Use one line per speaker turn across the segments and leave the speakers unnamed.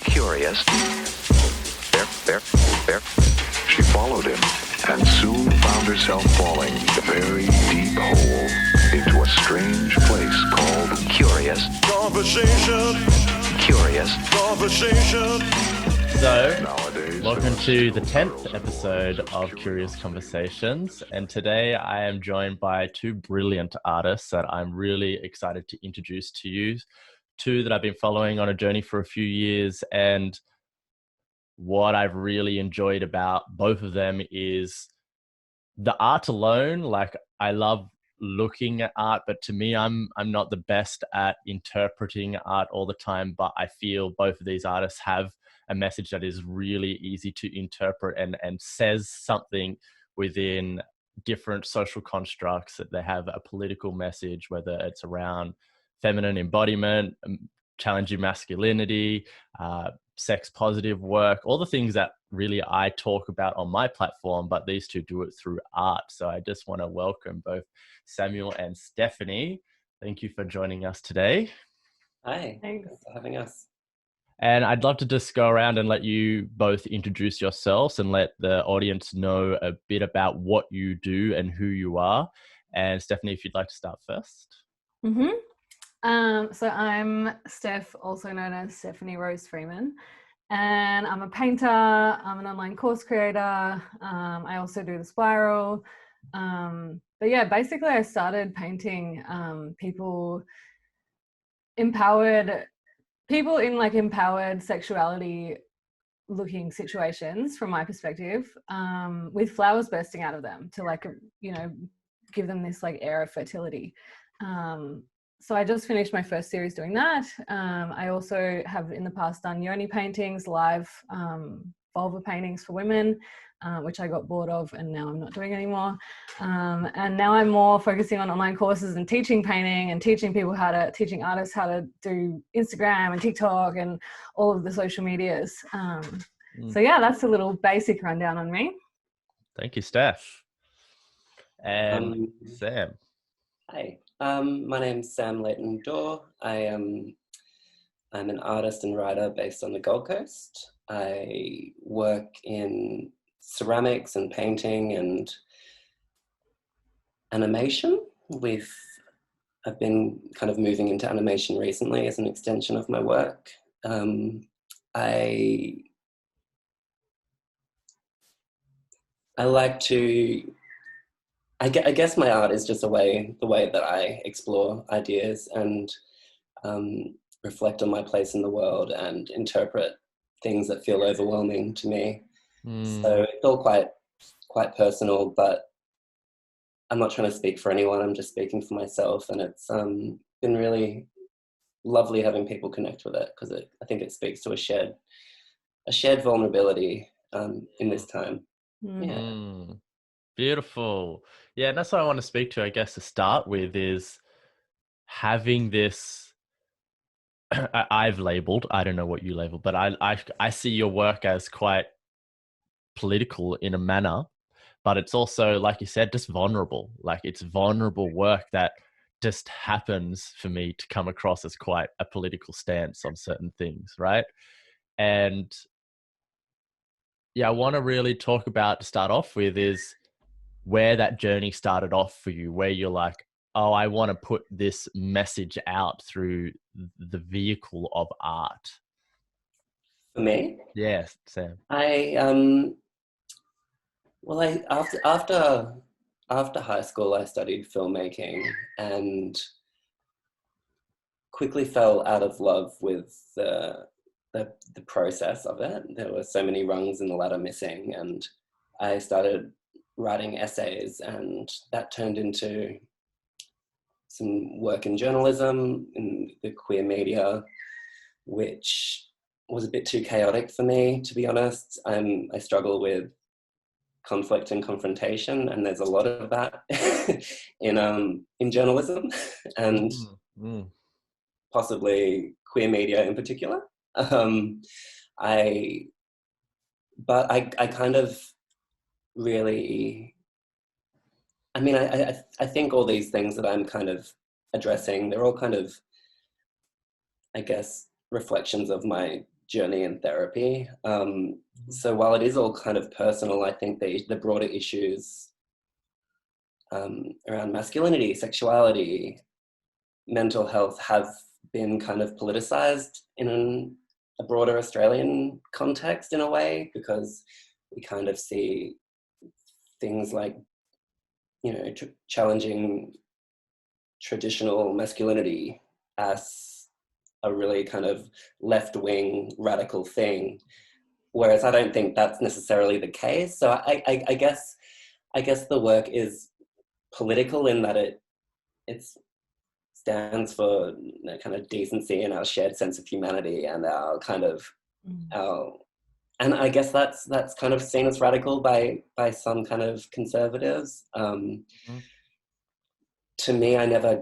curious. There. She followed him and soon found herself falling a very deep hole into a strange place called Curious.
Conversation.
Curious.
Conversation.
So,
Nowadays,
welcome to the 10th episode of Curious Conversations, and today I am joined by two brilliant artists that I'm really excited to introduce to you. Two that I've been following on a journey for a few years, and what I've really enjoyed about both of them is the art alone. Like, I love looking at art, but to me, I'm not the best at interpreting art all the time, but I feel both of these artists have a message that is really easy to interpret and says something within different social constructs. That they have a political message, whether it's around feminine embodiment, challenging masculinity, sex positive work, all the things that really I talk about on my platform, but these two do it through art. So I just want to welcome both Samuel and Stephanie. Thank you for joining us today.
Hi, thanks for having us.
And I'd love to just go around and let you both introduce yourselves and let the audience know a bit about what you do and who you are. And Stephanie, if you'd like to start first.
So I'm Steph, also known as Stephanie Rose Freeman, and I'm a painter. I'm an online course creator. I also do the spiral. But yeah, basically I started painting people in like empowered sexuality looking situations from my perspective, with flowers bursting out of them to, like, you know, give them this like air of fertility. So I just finished my first series doing that. I also have in the past done yoni paintings, live vulva paintings for women, which I got bored of and now I'm not doing anymore. And now I'm more focusing on online courses and teaching painting and teaching artists how to do Instagram and TikTok and all of the social medias. So yeah, that's a little basic rundown on me.
Thank you, Steph. And Sam.
Hi, my name's Sam Leighton-Dore. I'm an artist and writer based on the Gold Coast. I work in ceramics and painting and animation. I've been kind of moving into animation recently as an extension of my work. I like to, I guess my art is just the way that I explore ideas and reflect on my place in the world and interpret things that feel overwhelming to me. So it's all quite personal, but I'm not trying to speak for anyone. I'm just speaking for myself, and it's been really lovely having people connect with it, because I think it speaks to a shared vulnerability in this time. Yeah.
Beautiful. Yeah, and that's what I want to speak to, I guess, to start with, is having this, I've labeled, I don't know what you label, but I see your work as quite political in a manner, but it's also, like you said, just vulnerable. Like, it's vulnerable work that just happens for me to come across as quite a political stance on certain things, right? And yeah, I want to really talk about, to start off with, is where that journey started off for you, where you're like, oh, I want to put this message out through the vehicle of art.
For me?
Yes, Sam.
After high school, I studied filmmaking and quickly fell out of love with the process of it. There were so many rungs in the ladder missing, and I started writing essays, and that turned into some work in journalism, in the queer media, which was a bit too chaotic for me, to be honest. I struggle with conflict and confrontation, and there's a lot of that in journalism, and possibly queer media in particular. I kind of really, I mean, I think all these things that I'm kind of addressing, they're all kind of, I guess, reflections of my journey in therapy. So while it is all kind of personal, I think the broader issues around masculinity, sexuality, mental health have been kind of politicized in a broader Australian context in a way, because we kind of see things like, you know, challenging traditional masculinity as a really kind of left-wing radical thing, whereas I don't think that's necessarily the case. So I guess the work is political in that it stands for, you know, kind of decency and our shared sense of humanity and our kind of and I guess that's kind of seen as radical by some kind of conservatives. To me, I never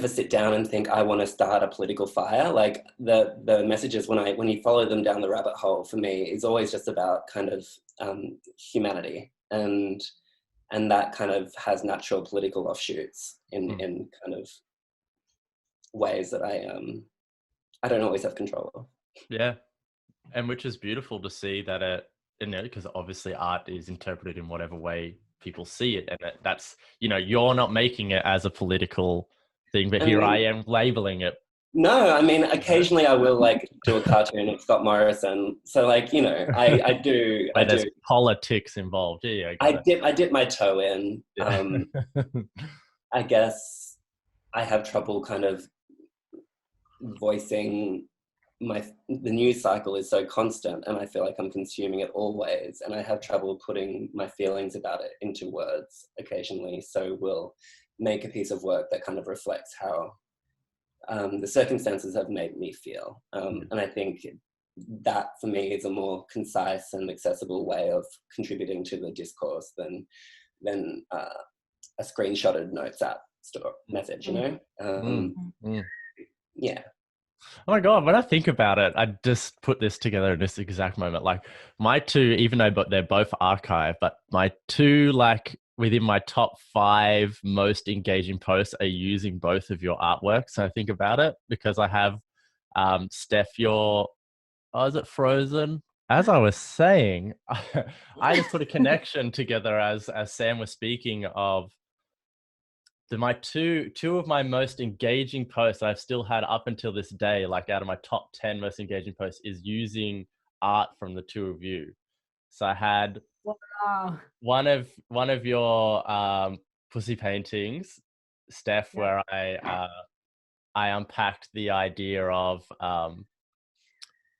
sit down and think I want to start a political fire. Like the messages when you follow them down the rabbit hole, for me is always just about kind of humanity, and that kind of has natural political offshoots in kind of ways that I don't always have control of.
Yeah, and which is beautiful to see that it, you know, because obviously art is interpreted in whatever way people see it, and that's, you know, you're not making it as a political thing, but here I am labeling it.
No, I mean, occasionally I will like do a cartoon of Scott Morrison. So like, you know, I do.
Where there's politics involved. Yeah,
I dip my toe in.
Yeah.
I guess I have trouble kind of voicing the news cycle is so constant, and I feel like I'm consuming it always, and I have trouble putting my feelings about it into words occasionally. So we'll make a piece of work that kind of reflects how the circumstances have made me feel. And I think that for me is a more concise and accessible way of contributing to the discourse than a screenshotted notes app message, you know? Yeah.
Oh my God, when I think about it, I just put this together in this exact moment. Like my two, even though they're both archived, but my two, like within my top 5 most engaging posts are using both of your artwork. So I think about it because I have Steph, is it Frozen? As I was saying, I just put a connection together as Sam was speaking of my two of my most engaging posts I've still had up until this day, like out of my top 10 most engaging posts, is using art from the two of you. So I had one of your pussy paintings, Steph, where I unpacked the idea of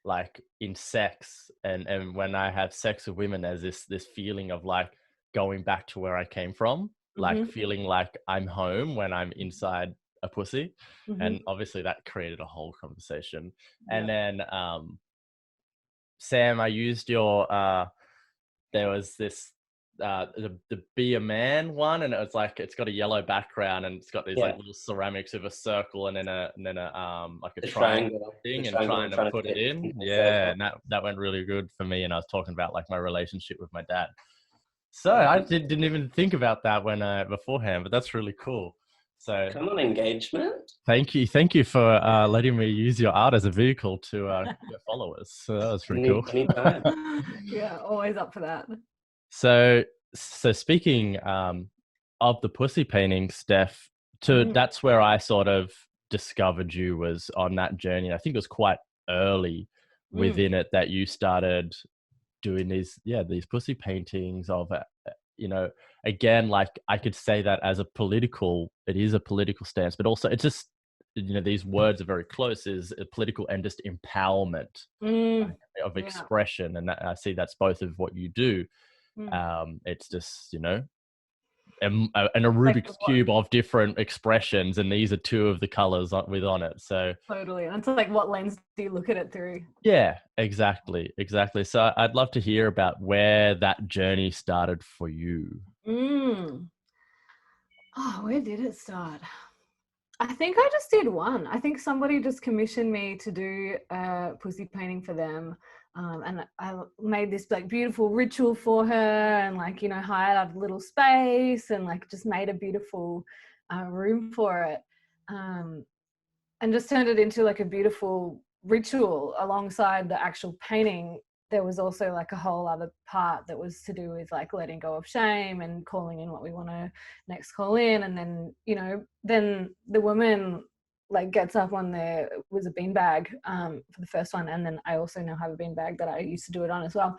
like in sex and when I have sex with women, there's this feeling of like going back to where I came from. Like feeling like I'm home when I'm inside a pussy. And obviously that created a whole conversation. And then Sam, I used your there was this the Be a Man one, and it was like it's got a yellow background and it's got these like little ceramics with a circle and then a like a triangle thing, and trying to put it in. Yeah, and that went really good for me. And I was talking about like my relationship with my dad. So I didn't even think about that when beforehand, but that's really cool. So
come on, engagement.
Thank you for letting me use your art as a vehicle to get followers. So that was pretty cool.
Anytime.
Yeah, always up for that.
So speaking of the pussy painting, Steph, that's where I sort of discovered you, was on that journey. I think it was quite early within it that you started doing these pussy paintings of, you know, again, like I could say that as it is a political stance, but also it's just, you know, these words are very close, is a political and just empowerment of expression. And I see that's both of what you do. It's just, you know, and a Rubik's cube of different expressions, and these are two of the colors on it. So
totally, and it's like, what lens do you look at it through? Yeah,
exactly. So I'd love to hear about where that journey started for you.
Oh, where did it start? I think I just did one. I think somebody just commissioned me to do a pussy painting for them. And I made this like beautiful ritual for her, and like, you know, hired out a little space and like just made a beautiful room for it. And just turned it into like a beautiful ritual alongside the actual painting. There was also like a whole other part that was to do with like letting go of shame and calling in what we want to next call in. And then, you know, then the woman like gets up on there was a beanbag for the first one. And then I also now have a beanbag that I used to do it on as well.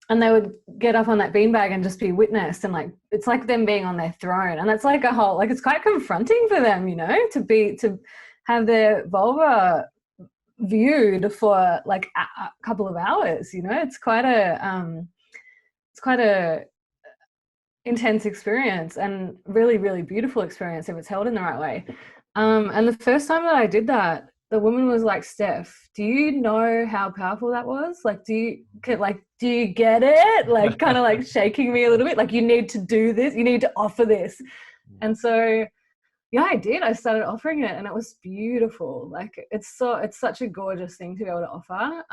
And they would get up on that beanbag and just be witnessed, and like it's like them being on their throne, and that's like a whole, like it's quite confronting for them, you know, to have their vulva viewed for like a couple of hours. You know, it's quite a intense experience, and really, really beautiful experience if it's held in the right way. And the first time that I did that, the woman was like, Steph, do you know how powerful that was? Like, do you get it? Like, kind of like shaking me a little bit, like, you need to do this, you need to offer this. And so, yeah, I did. I started offering it, and it was beautiful. Like, it's such a gorgeous thing to be able to offer.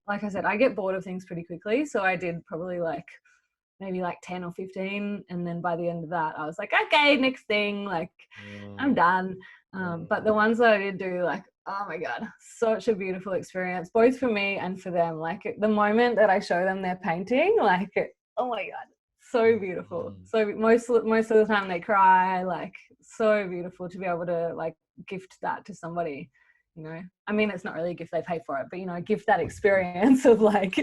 Like I said, I get bored of things pretty quickly. So I did probably like, maybe like 10 or 15. And then by the end of that, I was like, okay, next thing, like, I'm done. But the ones that I did do, like, oh my God, such a beautiful experience, both for me and for them. Like the moment that I show them their painting, like, oh my God, so beautiful. So most of the time they cry, like, so beautiful to be able to like gift that to somebody, you know. I mean, it's not really a gift, they pay for it, but, you know, gift that experience of like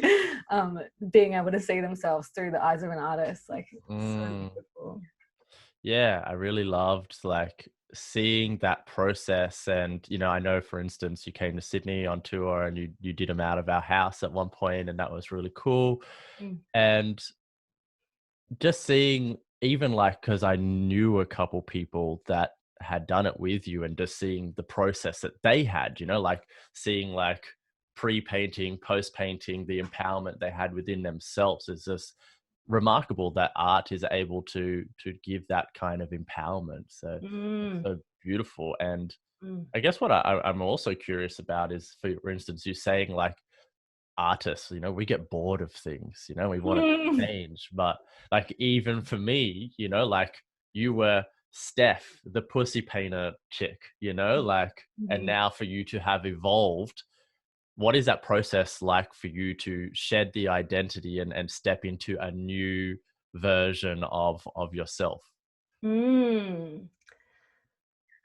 being able to see themselves through the eyes of an artist, like, so beautiful.
Yeah, I really loved like seeing that process. And, you know, I know, for instance, you came to Sydney on tour and you did them out of our house at one point, and that was really cool. And just seeing, even like, because I knew a couple people that had done it with you, and just seeing the process that they had, you know, like seeing like pre-painting, post-painting, the empowerment they had within themselves is just remarkable, that art is able to give that kind of empowerment. So it's so beautiful. And I guess what I'm also curious about is, for instance, you're saying like artists, you know, we get bored of things, you know, we want to change. But like, even for me, you know, like you were Steph, the pussy painter chick, you know, like, and now for you to have evolved, what is that process like for you to shed the identity and step into a new version of yourself?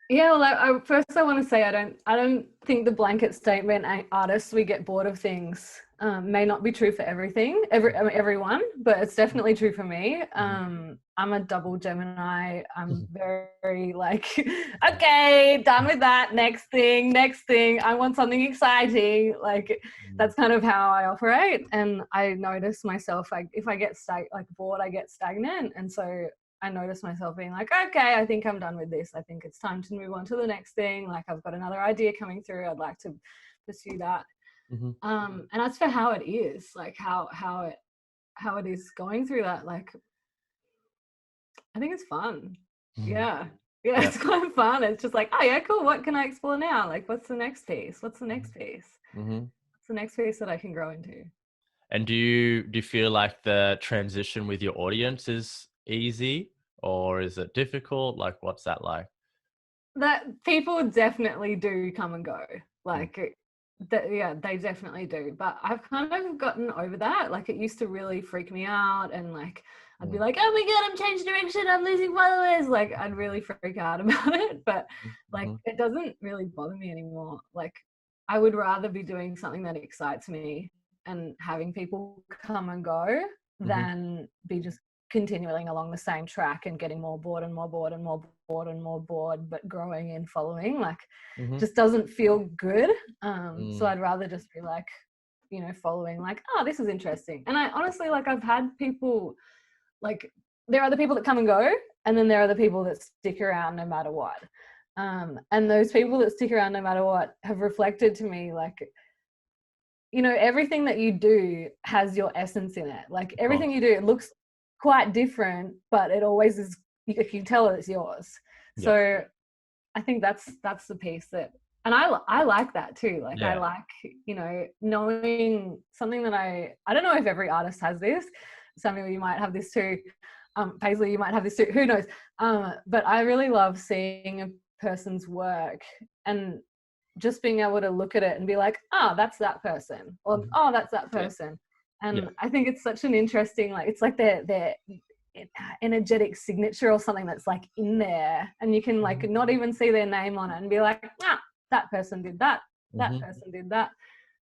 Yeah, well, first I want to say I don't think the blanket statement artists, we get bored of things, may not be true for everyone, but it's definitely true for me. I'm a double Gemini. I'm very like, okay, done with that. Next thing. I want something exciting. Like, that's kind of how I operate. And I notice myself, like, if I get bored, I get stagnant. And so I noticed myself being like, okay, I think I'm done with this. I think it's time to move on to the next thing. Like, I've got another idea coming through. I'd like to pursue that. And that's for how it is, like how it is going through that. Like, I think it's fun. Yeah, it's kind of fun. It's just like, oh yeah, cool. What can I explore now? Like, what's the next piece? What's the next piece that I can grow into?
And do you feel like the transition with your audience is easy, or is it difficult? Like, what's that like?
That people definitely do come and go. Like, yeah, they definitely do. But I've kind of gotten over that. Like, it used to really freak me out, and like I'd be like, oh my God, I'm changing direction, I'm losing followers. Like, I'd really freak out about it. But like, it doesn't really bother me anymore. Like, I would rather be doing something that excites me and having people come and go than be just continuing along the same track and getting more bored and more bored and more bored and more bored, but growing and following, like, just doesn't feel good. So I'd rather just be like, you know, following, like, oh, this is interesting. And I honestly, like, I've had people, like, there are the people that come and go, and then there are the people that stick around no matter what. And those people that stick around no matter what have reflected to me, like, you know, everything that you do has your essence in it. Like, everything you do, it looks quite different, but it always is, you can tell it's yours. So I think that's the piece that, and I like that too. Like, I like, you know, knowing something that I don't know if every artist has this. Samuel, you might have this too. Paisley, you might have this too. Who knows? But I really love seeing a person's work and just being able to look at it and be like, oh, that's that person, or oh, that's that person. And I think it's such an interesting, like, it's like their energetic signature or something that's like in there, and you can like not even see their name on it and be like, ah, that person did that, that person did that.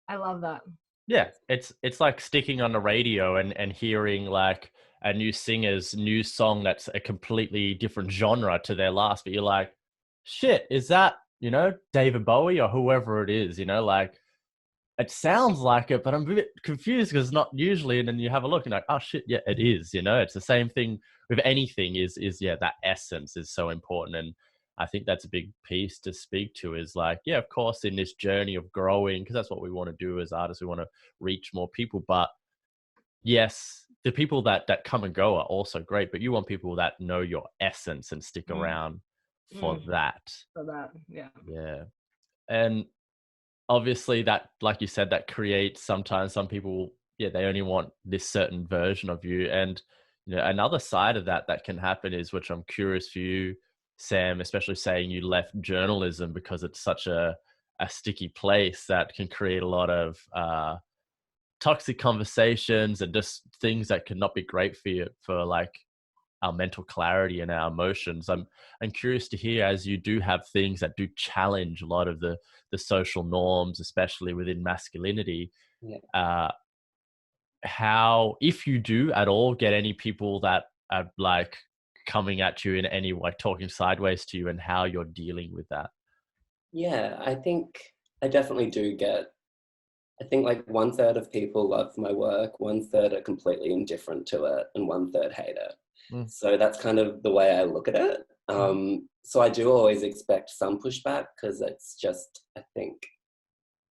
I love that.
Yeah, it's like sticking on the radio and hearing like a new singer's new song that's a completely different genre to their last, but you're like, shit, is that, you know, David Bowie or whoever it is, you know, like it sounds like it, but I'm a bit confused because it's not usually. And then you have a look and like, oh shit, yeah, it is, you know. It's the same thing with anything is yeah, that essence is so important. And I think that's a big piece to speak to is like, yeah, of course, in this journey of growing, because that's what we want to do as artists, we want to reach more people. But yes, the people that come and go are also great, but you want people that know your essence and stick around for that.
For that, yeah.
Yeah. And obviously that, like you said, that creates sometimes some people, yeah, they only want this certain version of you. And, you know, another side of that can happen is, which I'm curious for you, Sam, especially saying you left journalism because it's such a sticky place that can create a lot of toxic conversations and just things that could not be great for you, for like our mental clarity and our emotions. I'm curious to hear, as you do have things that do challenge a lot of the social norms, especially within masculinity, how, if you do at all get any people that are like coming at you in any way, talking sideways to you, and how you're dealing with that.
Yeah, I think I definitely do get, I think like 1/3 of people love my work, 1/3 are completely indifferent to it, and 1/3 hate it. So that's kind of the way I look at it. So I do always expect some pushback, because it's just, I think,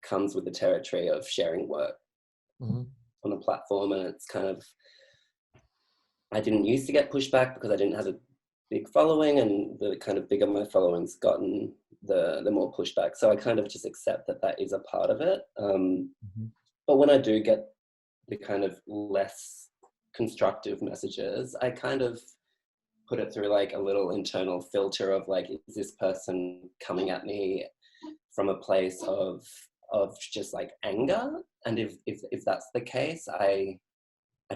comes with the territory of sharing work on a platform. And it's kind of, I didn't used to get pushback because I didn't have a big following, and the kind of bigger my following's gotten, the more pushback. So I kind of just accept that is a part of it. But when I do get the kind of less constructive messages, I kind of put it through like a little internal filter of like, is this person coming at me from a place of just like anger? And if that's the case, I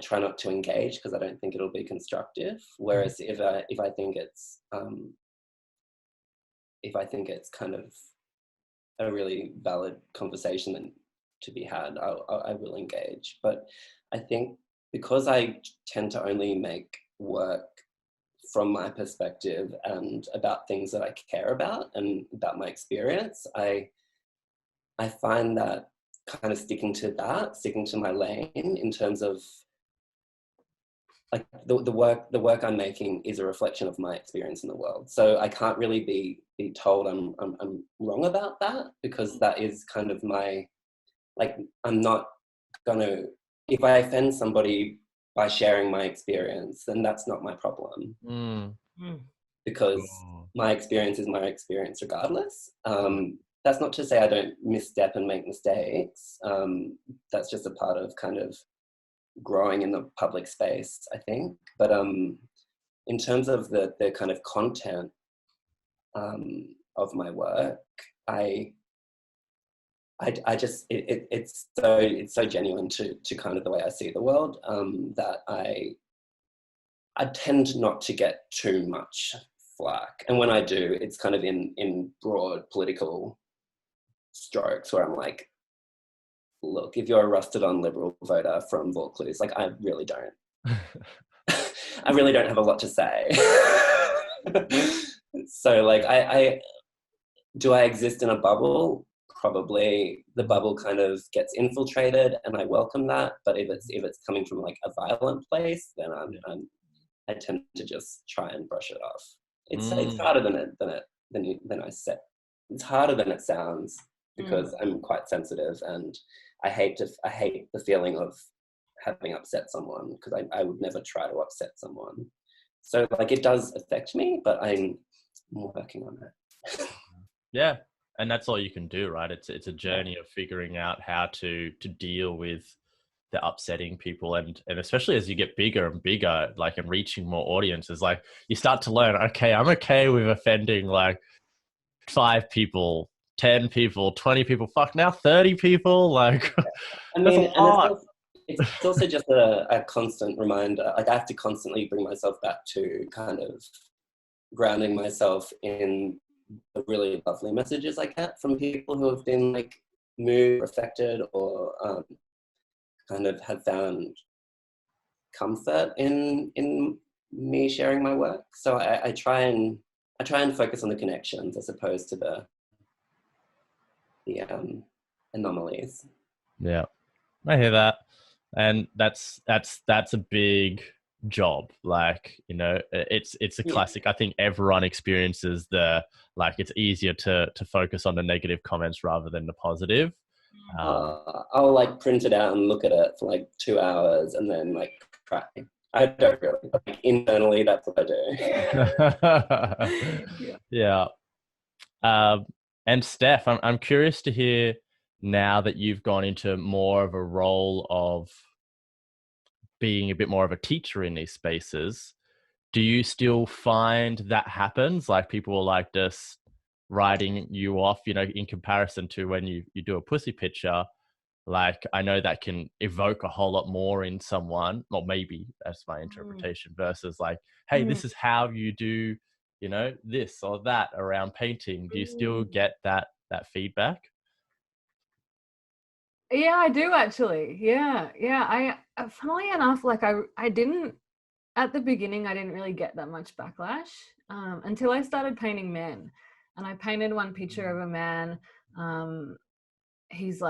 try not to engage, because I don't think it'll be constructive. Whereas if I think it's kind of a really valid conversation and to be had, I will engage. But I think because I tend to only make work from my perspective and about things that I care about and about my experience, I find that kind of sticking to my lane in terms of like the work I'm making is a reflection of my experience in the world. So I can't really be told I'm wrong about that, because that is kind of my, like, I'm not gonna, if I offend somebody by sharing my experience, then that's not my problem. Because my experience is my experience regardless. That's not to say I don't misstep and make mistakes. That's just a part of kind of growing in the public space, I think. But in terms of the kind of content of my work, I just, it's so genuine to kind of the way I see the world, that I tend not to get too much flack. And when I do, it's kind of in broad political strokes, where I'm like, look, if you're a rusted on Liberal voter from Vaucluse, like, I really don't. I really don't have a lot to say. So like, do I exist in a bubble? Probably. The bubble kind of gets infiltrated, and I welcome that. But if it's coming from like a violent place, then I tend to just try and brush it off. It's harder than I said. It's harder than it sounds, because I'm quite sensitive, and I hate the feeling of having upset someone, because I would never try to upset someone. So like, it does affect me, but I'm working on it.
Yeah. And that's all you can do, right? It's a journey of figuring out how to deal with the upsetting people, and especially as you get bigger and bigger, like, and reaching more audiences, like, you start to learn, okay, I'm okay with offending like 5 people, 10 people, 20 people, fuck now 30 people, like
I
that's
mean,
a lot.
it's also just a constant reminder. Like I have to constantly bring myself back to kind of grounding myself in the really lovely messages I get from people who have been like moved, affected, or kind of have found comfort in me sharing my work. So I try and focus on the connections as opposed to the anomalies.
Yeah, I hear that. And that's a big job. Like, you know, it's a classic. I think everyone experiences like it's easier to focus on the negative comments rather than the positive.
I'll like print it out and look at it for like 2 hours and then like cry. I don't really, like internally that's what I
do. Yeah. And Steph, I'm curious to hear, now that you've gone into more of a role of being a bit more of a teacher in these spaces, do you still find that happens? Like people are like just writing you off, you know, in comparison to when you do a pussy picture. Like I know that can evoke a whole lot more in someone, or maybe that's my interpretation, versus like, hey, this is how you do, you know, this or that around painting. Do you still get that feedback?
Yeah, I do actually. Yeah. Funnily enough, like I didn't, at the beginning, I didn't really get that much backlash until I started painting men. And I painted one picture of a man. He's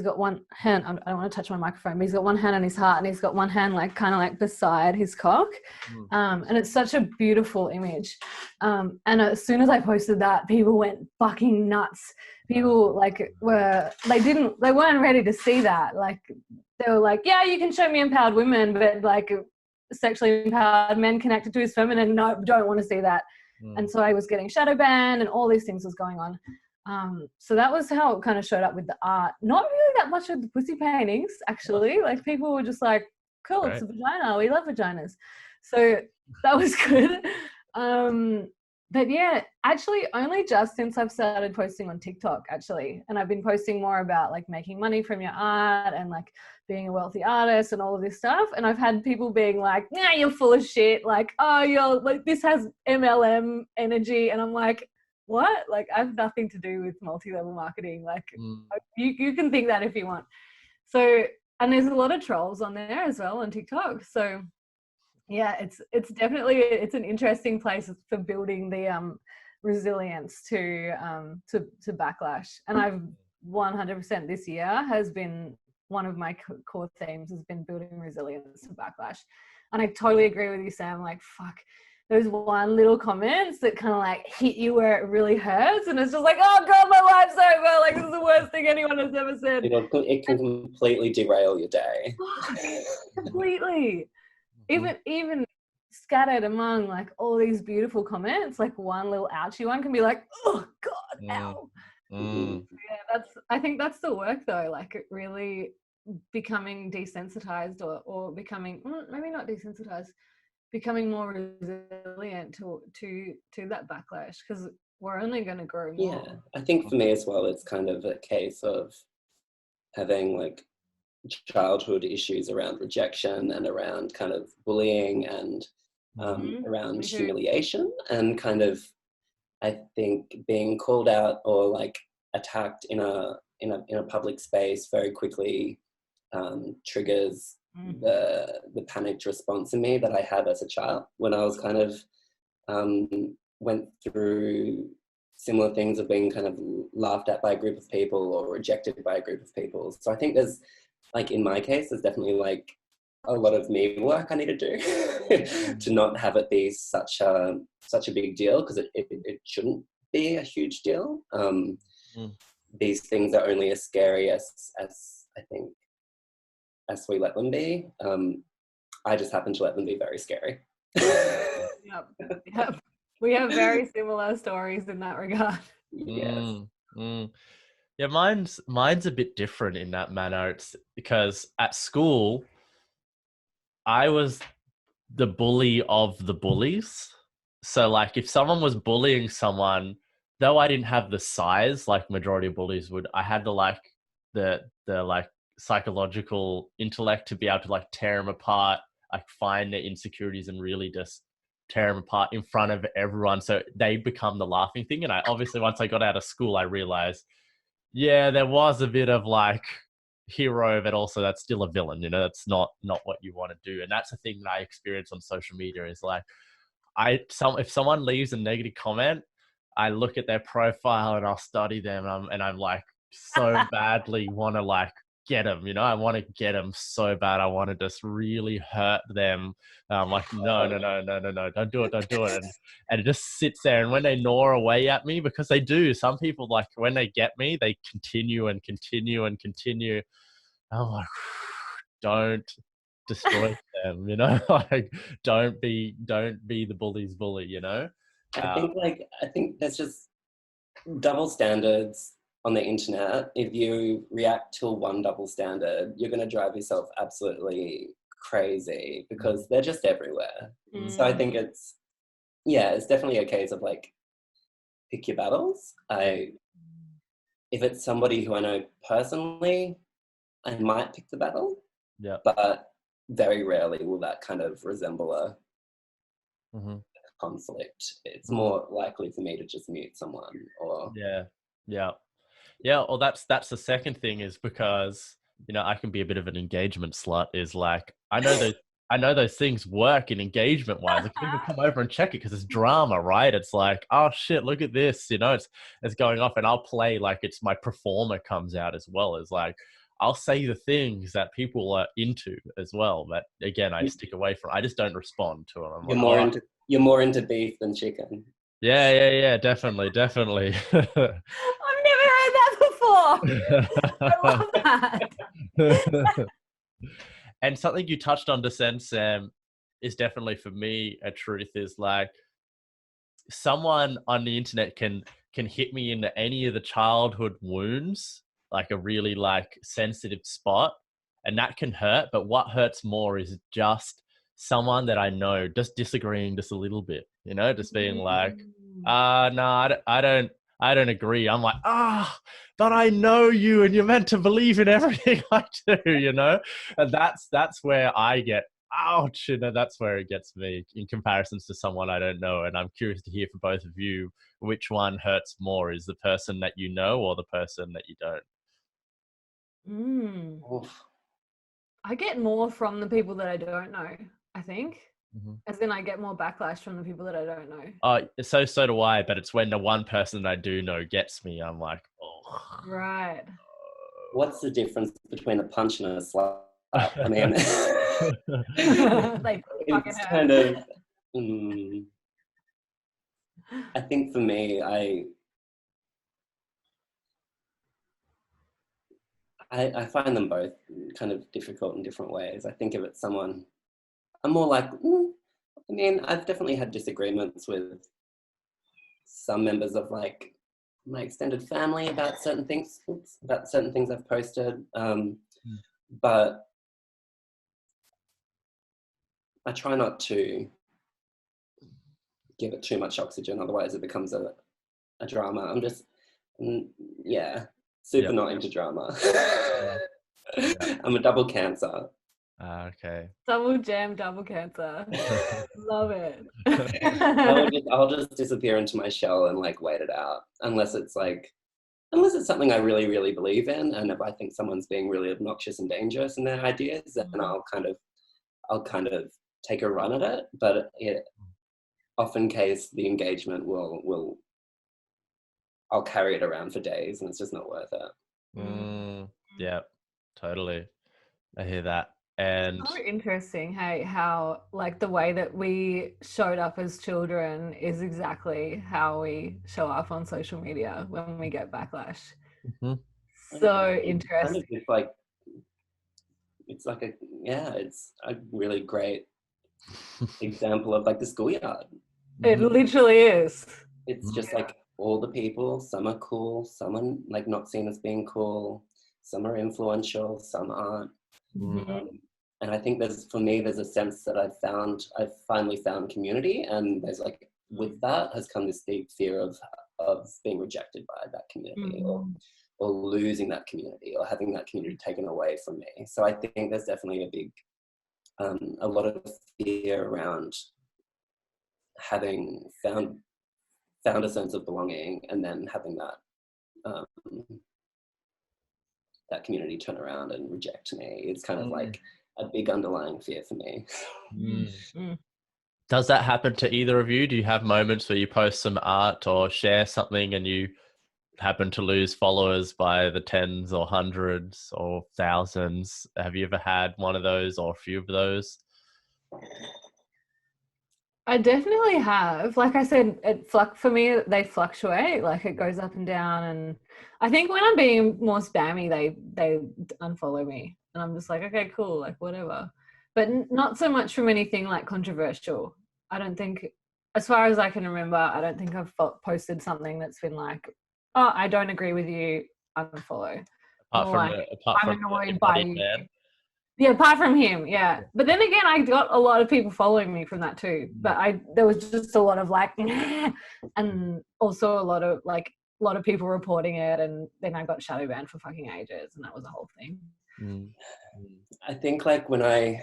got one hand, I don't want to touch my microphone, but he's got one hand on his heart and he's got one hand like kind of like beside his cock. And it's such a beautiful image. And as soon as I posted that, people went fucking nuts. People like they weren't ready to see that. Like they were like, yeah, you can show me empowered women, but like sexually empowered men connected to his feminine, no, don't want to see that. And so I was getting shadow banned and all these things was going on. So that was how it kind of showed up with the art. Not really that much of the pussy paintings, actually. Like people were just like, cool, It's a vagina. We love vaginas. So that was good. But yeah, actually only just since I've started posting on TikTok, actually. And I've been posting more about like making money from your art and like being a wealthy artist and all of this stuff. And I've had people being like, nah, you're full of shit. Like, oh, you're like, this has MLM energy. And I'm like, what? Like I have nothing to do with multi-level marketing. Like you can think that if you want. So, and there's a lot of trolls on there as well on TikTok. So yeah, it's definitely, it's an interesting place for building the resilience to backlash. And I've 100% this year has been one of my core themes has been building resilience to backlash. And I totally agree with you, Sam. Like, fuck, those one little comments that kind of like hit you where it really hurts, and it's just like, oh god, my life's over. Like this is the worst thing anyone has ever said.
It can completely derail your day.
Completely. Even scattered among like all these beautiful comments, like one little ouchy one can be like, oh god, ow. Yeah, I think that's the work though. Like it really becoming desensitized or becoming maybe not desensitized, becoming more resilient to that backlash, because we're only going to grow more.
Yeah, I think for me as well, it's kind of a case of having like childhood issues around rejection and around kind of bullying and around humiliation, and kind of I think being called out or like attacked in a public space very quickly triggers the panicked response in me that I had as a child when I was kind of went through similar things of being kind of laughed at by a group of people or rejected by a group of people. So I think there's like, in my case, there's definitely like a lot of me work I need to do to not have it be such a big deal, because it shouldn't be a huge deal. These things are only as scary as I think as we let them be. I just happen to let them be very scary.
Yep. We have very similar stories in that regard.
Yes.
Yeah, mine's a bit different in that manner. It's because at school, I was the bully of the bullies. So like if someone was bullying someone, though I didn't have the size like majority of bullies would, I had the like psychological intellect to be able to like tear them apart, like find their insecurities and really just tear them apart in front of everyone. So they become the laughing thing. And I obviously, once I got out of school, I realized, yeah, there was a bit of like hero, but also that's still a villain. You know, that's not what you want to do. And that's the thing that I experience on social media is like, if someone leaves a negative comment, I look at their profile and I'll study them, and I'm like so badly want to like get them. You know, I want to get them so bad. I want to just really hurt them. I'm like, no, don't do it, and it just sits there. And when they gnaw away at me, because they do, some people like when they get me, they continue and continue and continue. I'm like, don't destroy them, you know. Like don't be the bully's bully, you know.
I think there's just double standards on the internet. If you react to one double standard, you're going to drive yourself absolutely crazy because they're just everywhere. So I think it's definitely a case of like, pick your battles. If it's somebody who I know personally, I might pick the battle.
Yeah.
But very rarely will that kind of resemble a conflict. It's more likely for me to just mute someone or
well, that's the second thing, is because, you know, I can be a bit of an engagement slut. Is like, I know those things work in engagement wise. Like people come over and check it because it's drama, right? It's like, oh shit, look at this, you know, it's going off, and I'll play like it's my performer comes out as well. As like, I'll say the things that people are into as well. But again, I stick away from. I just don't respond to them.
You're more into beef than chicken.
Yeah, definitely.
I've never heard that before. I love that.
And something you touched on, Descent, Sam, is definitely for me a truth. Is like, someone on the internet can hit me into any of the childhood wounds, like a really like sensitive spot, and that can hurt. But what hurts more is just someone that I know just disagreeing just a little bit, you know, just being like, no, I don't agree. I'm like, but I know you and you're meant to believe in everything I do, you know? And that's where I get, ouch, you know, that's where it gets me in comparisons to someone I don't know. And I'm curious to hear from both of you, which one hurts more, is the person that you know or the person that you don't?
I get more from the people that I don't know, I think. As in I get more backlash from the people that I don't know.
So do I, but it's when the one person that I do know gets me, I'm like, oh.
Right.
What's the difference between a punch and a slap? I mean,
like,
it's kind of, I think for me, I find them both kind of difficult in different ways. I think if it's someone, I'm more like, I mean, I've definitely had disagreements with some members of like my extended family about certain things I've posted. But I try not to give it too much oxygen, otherwise it becomes a drama. I'm just, super not into drama. I'm a double Cancer.
Okay.
Double jam, double Cancer. Love it.
I'll just disappear into my shell and like wait it out, unless it's something I really, really believe in, and if I think someone's being really obnoxious and dangerous in their ideas, then I'll kind of take a run at it. But often case the engagement I'll carry it around for days, and it's just not worth it.
Yeah, totally. I hear that. And
so interesting, hey, how like the way that we showed up as children is exactly how we show up on social media when we get backlash. So interesting.
It's a really great example of like the schoolyard.
It literally is.
It's just like all the people, some are cool, some are like not seen as being cool, some are influential, some aren't. And I think there's a sense that I've finally found community, and there's like, with that has come this deep fear of of being rejected by that community, or losing that community, or having that community taken away from me. So I think there's definitely a big, a lot of fear around having found a sense of belonging and then having that that community turn around and reject me. It's kind of like a big underlying fear for me.
Does that happen to either of you? Do you have moments where you post some art or share something and you happen to lose followers by the tens or hundreds or thousands? Have you ever had one of those or a few of those?
I definitely have. Like I said, for me, they fluctuate. Like it goes up and down. And I think when I'm being more spammy, they unfollow me, and I'm just like, okay, cool, like whatever. But not so much from anything like controversial. I don't think, as far as I can remember, I don't think I've posted something that's been like, oh, I don't agree with you, unfollow.
Apart
I'm
from
annoyed by you.
Man.
Yeah, apart from him, yeah. But then again, I got a lot of people following me from that too. But there was just a lot of like, and also a lot of people reporting it, and then I got shadow banned for fucking ages, and that was a whole thing.
I think like when I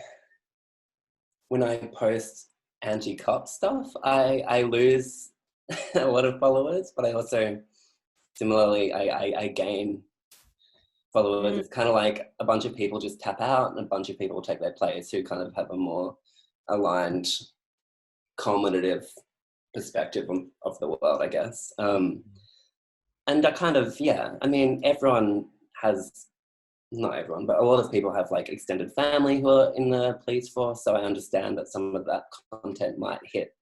post anti-cop stuff, I lose a lot of followers, but I also similarly I gain followers. It's kind of like a bunch of people just tap out and a bunch of people take their place who kind of have a more aligned, culminative perspective of the world, I guess. And I kind of, I mean, everyone has, not everyone, but a lot of people have like extended family who are in the police force, so I understand that some of that content might hit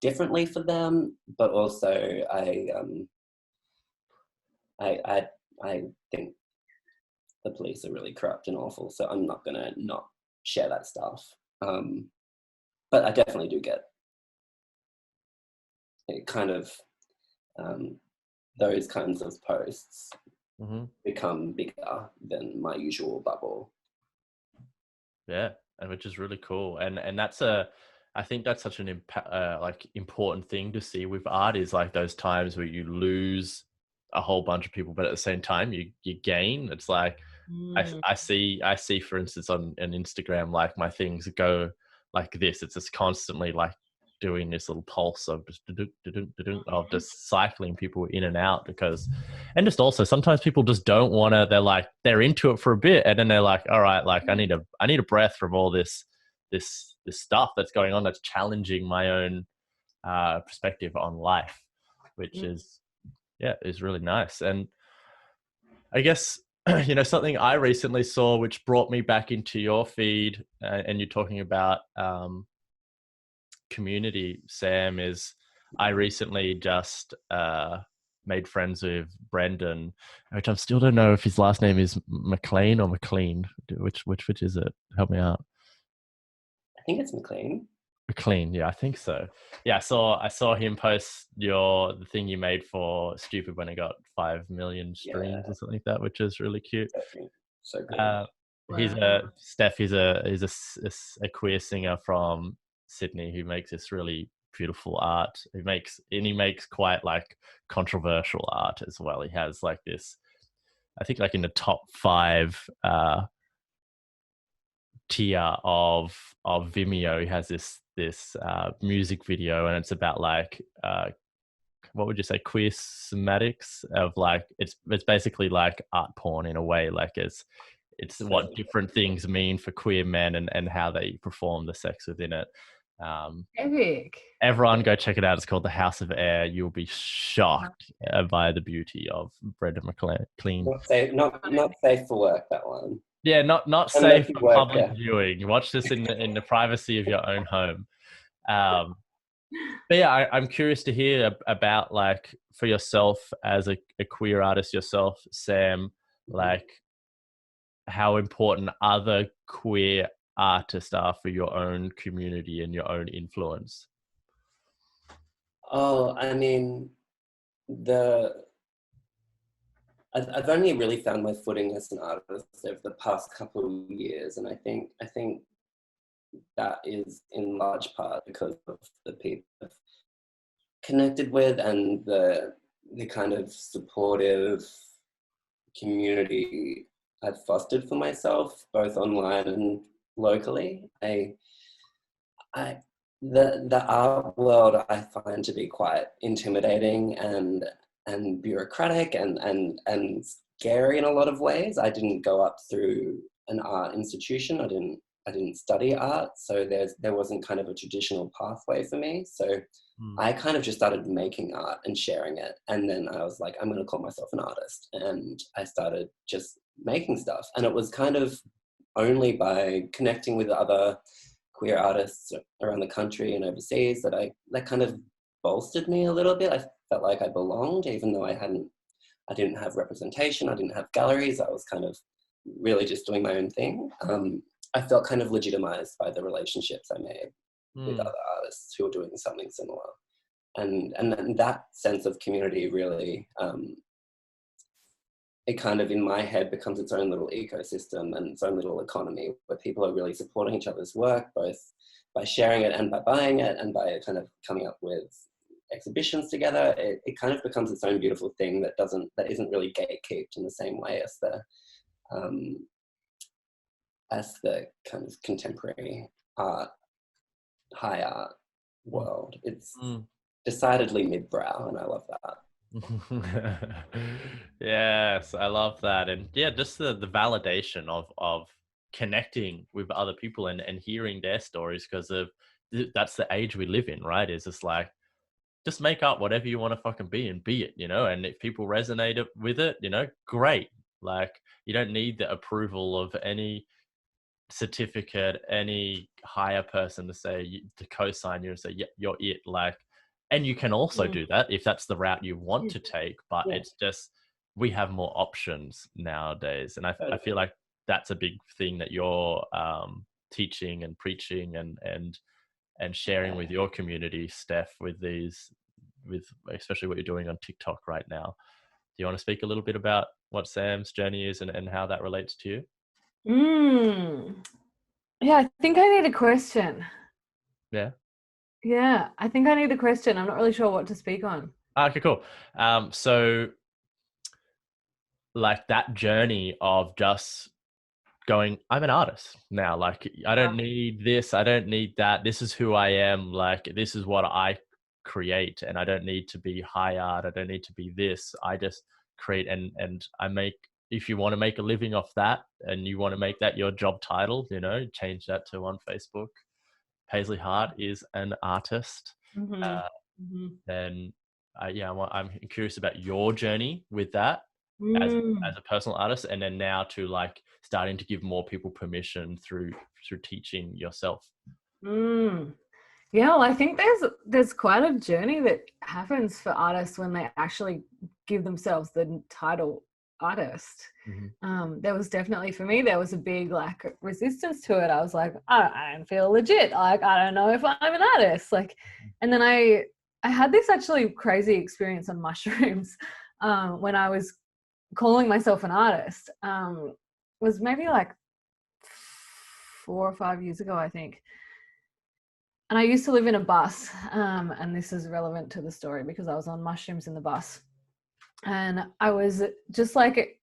differently for them, but also I think the police are really corrupt and awful, so I'm not gonna not share that stuff. But I definitely do get it kind of those kinds of posts become bigger than my usual bubble.
Yeah, and which is really cool, and that's I think that's such an like important thing to see with art, is like those times where you lose a whole bunch of people, but at the same time you gain. It's like I see for instance on Instagram, like my things go like this. It's just constantly like doing this little pulse of just cycling people in and out, because, and just also sometimes people just don't want to, they're into it for a bit and then they're like, all right, like I need a breath from all this stuff that's going on that's challenging my own perspective on life, which is really nice. And I guess something I recently saw which brought me back into your feed, and you're talking about community, Sam, is I recently just made friends with Brendan, which I still don't know if his last name is McLean or McLean. Which is it? Help me out.
I think it's McLean.
McLean, yeah, I think so. Yeah, I saw him post the thing you made for Stupid when it got 5 million streams or something like that, which is really cute.
So good.
He's a queer singer from Sydney who makes this really beautiful art. He makes quite like controversial art as well. He has like this, I think like in the top 5 tier of Vimeo. He has this music video, and it's about like what would you say, queer somatics of like it's basically like art porn in a way. Like it's what different things mean for queer men and how they perform the sex within it.
Epic.
Everyone go check it out. It's called The House of Air. You'll be shocked by the beauty of Brendan McLean.
Not safe for work, that one.
Yeah, not safe for public viewing. Watch this in the privacy of your own home. But yeah, I'm curious to hear about, like, for yourself as a queer artist yourself, Sam, like how important other queer artists are for your own community and your own influence.
Oh, I mean, I've only really found my footing as an artist over the past couple of years, and I think that is in large part because of the people I've connected with and the the kind of supportive community I've fostered for myself, both online and locally. The art world I find to be quite intimidating and bureaucratic and scary in a lot of ways. I didn't go up through an art institution. I didn't study art, so there wasn't kind of a traditional pathway for me. So I kind of just started making art and sharing it. And then I was like, I'm going to call myself an artist. And I started just making stuff. And it was kind of only by connecting with other queer artists around the country and overseas that kind of bolstered me a little bit. I felt like I belonged, even though I didn't have representation, I didn't have galleries. I was kind of really just doing my own thing. I felt kind of legitimized by the relationships I made with other artists who were doing something similar. And that sense of community really, it kind of in my head becomes its own little ecosystem and its own little economy where people are really supporting each other's work, both by sharing it and by buying it and by kind of coming up with exhibitions together. It kind of becomes its own beautiful thing that isn't really gatekept in the same way as the kind of contemporary art, high art world. It's decidedly mid-brow, and I love that.
Yes, I love that. And yeah, just the validation of connecting with other people and hearing their stories, because that's the age we live in, right? Is just like, just make up whatever you want to fucking be and be it, and if people resonate with it, great. Like, you don't need the approval of any certificate, any higher person to co-sign you and say, yeah, you're it. Like, and you can also do that if that's the route you want to take, but it's just, we have more options nowadays. And I feel like that's a big thing that you're teaching and preaching and sharing with your community, Steph, with especially what you're doing on TikTok right now. Do you want to speak a little bit about what Sam's journey is and how that relates to you?
Yeah, I think I need a question.
Yeah,
I think I need a question. I'm not really sure what to speak on.
Okay, cool. So like that journey of just going, I'm an artist now. Like, I don't need this, I don't need that. This is who I am. Like, this is what I create, and I don't need to be high art. I don't need to be this. I just create and I make. If you want to make a living off that and you want to make that your job title, change that to on Facebook. Paisley Hart is an artist. Then I'm curious about your journey with that as a personal artist, and then now to like starting to give more people permission through teaching yourself.
Yeah, well, I think there's quite a journey that happens for artists when they actually give themselves the title artist. There was definitely, for me, there was a big like resistance to it. I was like, I don't feel legit. Like, I don't know if I'm an artist. Like, and then I had this actually crazy experience on mushrooms when I was calling myself an artist. It was maybe like 4 or 5 years ago, I think. And I used to live in a bus, and this is relevant to the story because I was on mushrooms in the bus. And I was just like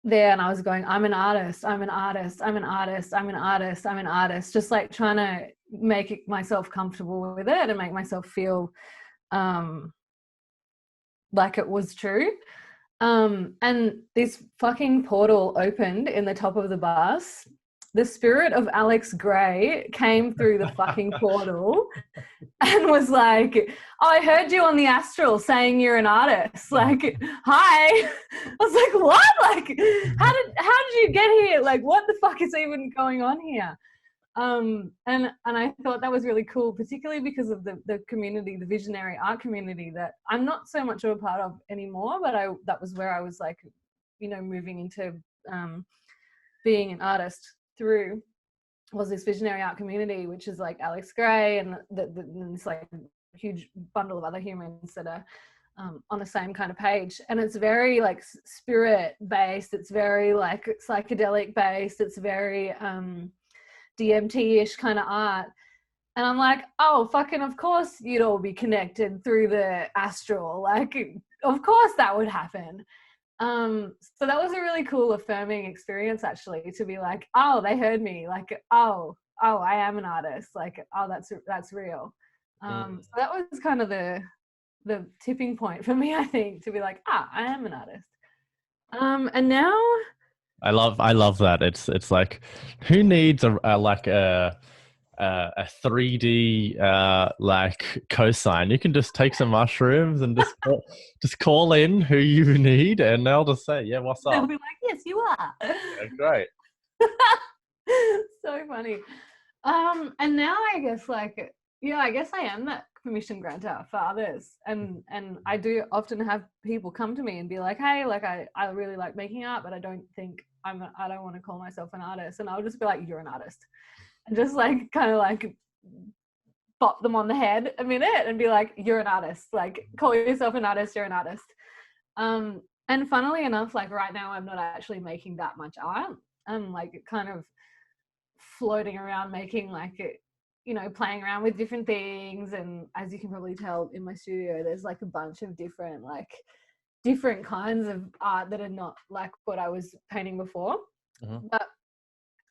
there, and I was going, I'm an artist, I'm an artist, I'm an artist, I'm an artist, I'm an artist, just like trying to make myself comfortable with it and make myself feel like it was true. And this fucking portal opened in the top of the bus. The spirit of Alex Gray came through the fucking portal and was like, oh, I heard you on the Astral saying you're an artist. Like, hi. I was like, what? Like, how did you get here? Like, what the fuck is even going on here? And I thought that was really cool, particularly because of the community, the visionary art community that I'm not so much of a part of anymore, but that was where I was like, moving into being an artist through, was this visionary art community, which is like Alex Gray and this like huge bundle of other humans that are on the same kind of page. And it's very like spirit based, it's very like psychedelic based, it's very DMT-ish kind of art. And I'm like, oh, fucking of course you'd all be connected through the astral. Like, of course that would happen. So that was a really cool affirming experience, actually, to be like, oh, they heard me, like, oh, I am an artist, like, oh, that's real. So that was kind of the tipping point for me, I think, to be like, I am an artist. And now
I love that. It's like, who needs a 3D like cosine? You can just take some mushrooms and just call in who you need, and they'll just say, yeah, what's up?
they'll be like, yes, you are.
Yeah, great.
So funny. And now I guess, like, yeah, I guess I am that permission granter for others, and I do often have people come to me and be like, hey, like, I really like making art, but I don't think I don't want to call myself an artist. And I'll just be like, you're an artist, and just like kind of like bop them on the head a minute and be like, you're an artist, like, call yourself an artist, you're an artist. And funnily enough, like, right now I'm not actually making that much art. I'm like kind of floating around making, like, you know, playing around with different things. And as you can probably tell in my studio, there's like a bunch of different kinds of art that are not like what I was painting before. But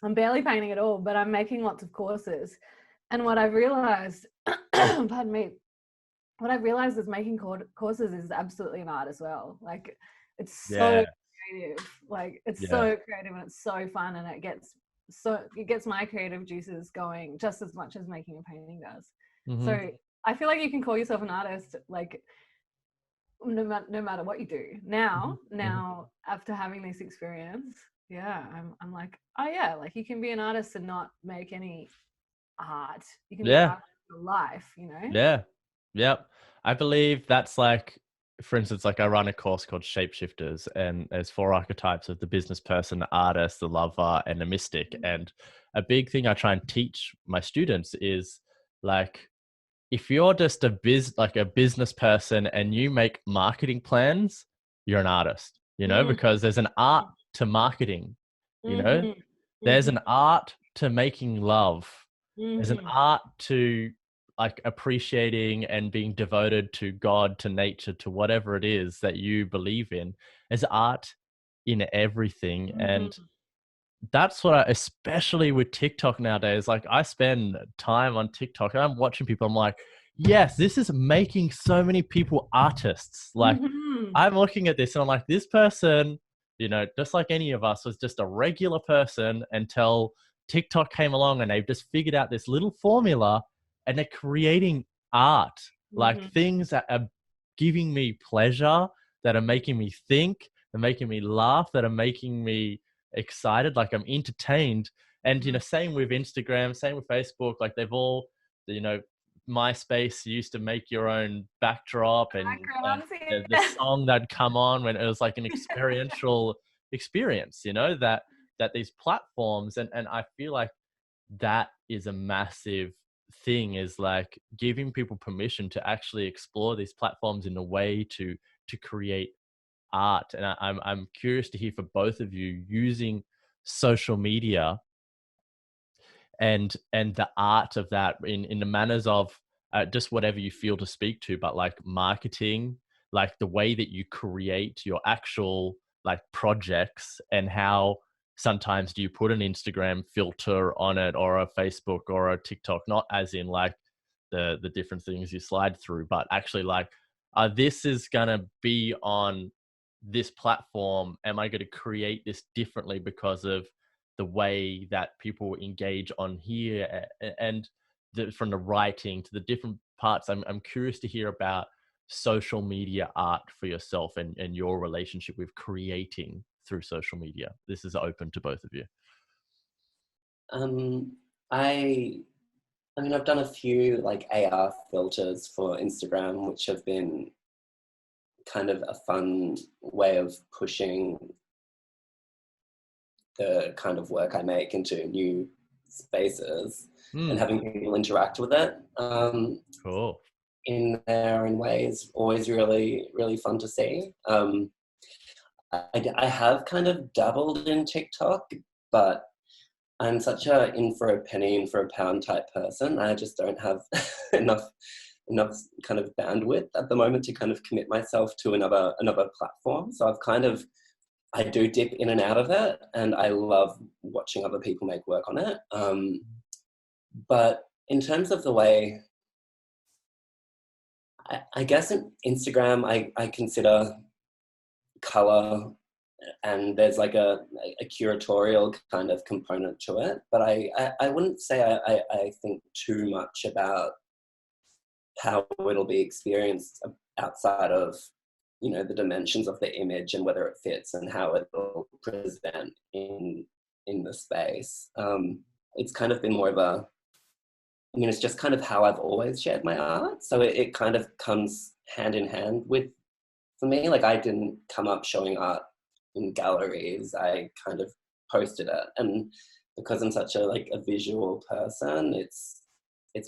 I'm barely painting at all, but I'm making lots of courses. And what I've realized, pardon me, what I've realized is making courses is absolutely an art as well. Like, it's so creative, like, it's so creative, and it's so fun, and it gets my creative juices going just as much as making a painting does. So I feel like you can call yourself an artist, like, no matter what you do. Now after having this experience, I'm like, oh yeah, like, you can be an artist and not make any art. You can be an artist for life, you know?
Yep. I believe that's like, for instance, like, I run a course called Shapeshifters, and there's 4 archetypes of the business person, the artist, the lover, and the mystic. And a big thing I try and teach my students is, like, if you're just a business person and you make marketing plans, you're an artist, you know, because there's an art to marketing, you know, there's an art to making love. There's an art to, like, appreciating and being devoted to God, to nature, to whatever it is that you believe in. There's art in everything. And that's what especially with TikTok nowadays, like, I spend time on TikTok and I'm watching people. I'm like, yes, this is making so many people artists. Like, I'm looking at this and I'm like, this person, you know, just like any of us, was just a regular person until TikTok came along, and they've just figured out this little formula, and they're creating art, like, things that are giving me pleasure, that are making me think, they're making me laugh, that are making me excited, like, I'm entertained. And, you know, same with Instagram, same with Facebook, like, they've all, you know, MySpace used to make your own backdrop, and the song that'd come on when it was like an experiential experience, you know, that these platforms, and I feel like that is a massive thing, is like giving people permission to actually explore these platforms in a way to create art. And I'm curious to hear for both of you, using social media and the art of that in the manners of just whatever you feel to speak to, but like marketing, like the way that you create your actual, like, projects, and how sometimes do you put an Instagram filter on it, or a Facebook or a TikTok, not as in like the different things you slide through, but actually like, this is going to be on this platform. Am I going to create this differently because of the way that people engage on here, and from the writing to the different parts? I'm curious to hear about social media art for yourself, and your relationship with creating through social media. This is open to both of you.
I mean, I've done a few, like, AR filters for Instagram, which have been kind of a fun way of pushing the kind of work I make into new spaces and having people interact with it.
Cool.
In their own ways, always really, really fun to see. I have kind of dabbled in TikTok, but I'm such a in for a penny, in for a pound type person. I just don't have enough enough kind of bandwidth at the moment to kind of commit myself to another platform. So I do dip in and out of it, and I love watching other people make work on it. But in terms of the way, I guess in Instagram, I consider colour, and there's like a curatorial kind of component to it. But I wouldn't say I think too much about how it'll be experienced outside of, you know, the dimensions of the image and whether it fits and how it will present in the space. It's kind of been more of it's just kind of how I've always shared my art. So it kind of comes hand in hand with, for me, like I didn't come up showing art in galleries, I kind of posted it. And because I'm such a visual person, it's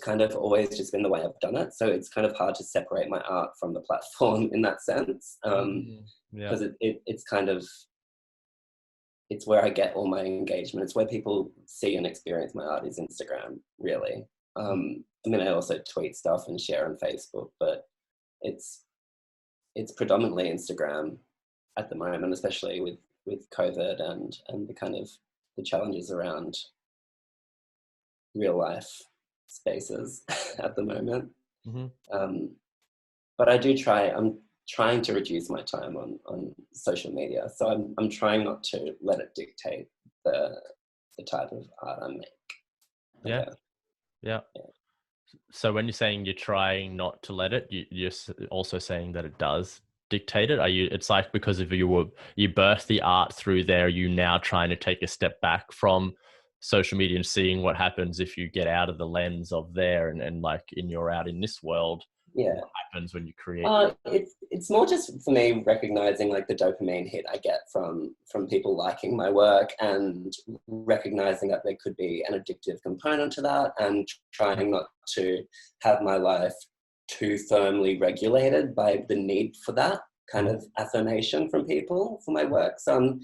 kind of always just been the way I've done it. So it's kind of hard to separate my art from the platform in that sense. Because it's kind of, it's where I get all my engagement. It's where people see and experience my art is Instagram, really. I also tweet stuff and share on Facebook, but it's predominantly Instagram at the moment, especially with COVID and the kind of the challenges around real life spaces at the moment. But I'm trying to reduce my time on social media. So I'm trying not to let it dictate the type of art I make.
Yeah. So when you're saying you're trying not to let it, you're also saying that it does dictate it. It's like because if you birthed the art through there, are you now trying to take a step back from social media and seeing what happens if you get out of the lens of there and like you're out in this world? What happens when you create?
It's more just for me recognizing like the dopamine hit I get from people liking my work, and recognizing that there could be an addictive component to that, and trying not to have my life too firmly regulated by the need for that kind of affirmation from people for my work. So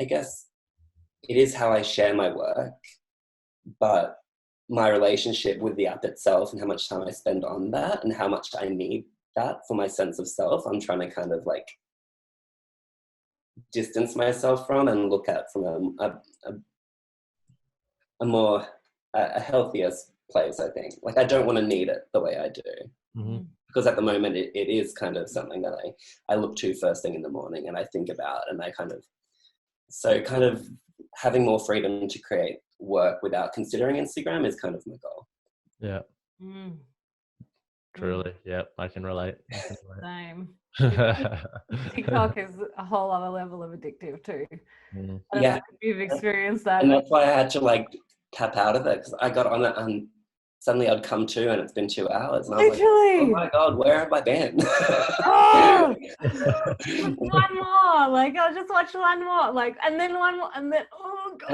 I guess it is how I share my work, but my relationship with the app itself and how much time I spend on that and how much I need that for my sense of self, I'm trying to kind of like distance myself from and look at from a more healthier place, I think. Like I don't want to need it the way I do. Because at the moment it is kind of something that I look to first thing in the morning and I think about, and I kind of having more freedom to create work without considering Instagram is kind of my goal.
Yeah. Truly. Yeah, I can relate.
Same. TikTok is a whole other level of addictive too. I don't know if you've experienced that.
And that's why I had to like tap out of it, because I got on it and suddenly I'd come to and it's been 2 hours. And I was like, oh my God, where have I been?
One more, like I'll just watch one more, like, and then one more, and then oh God.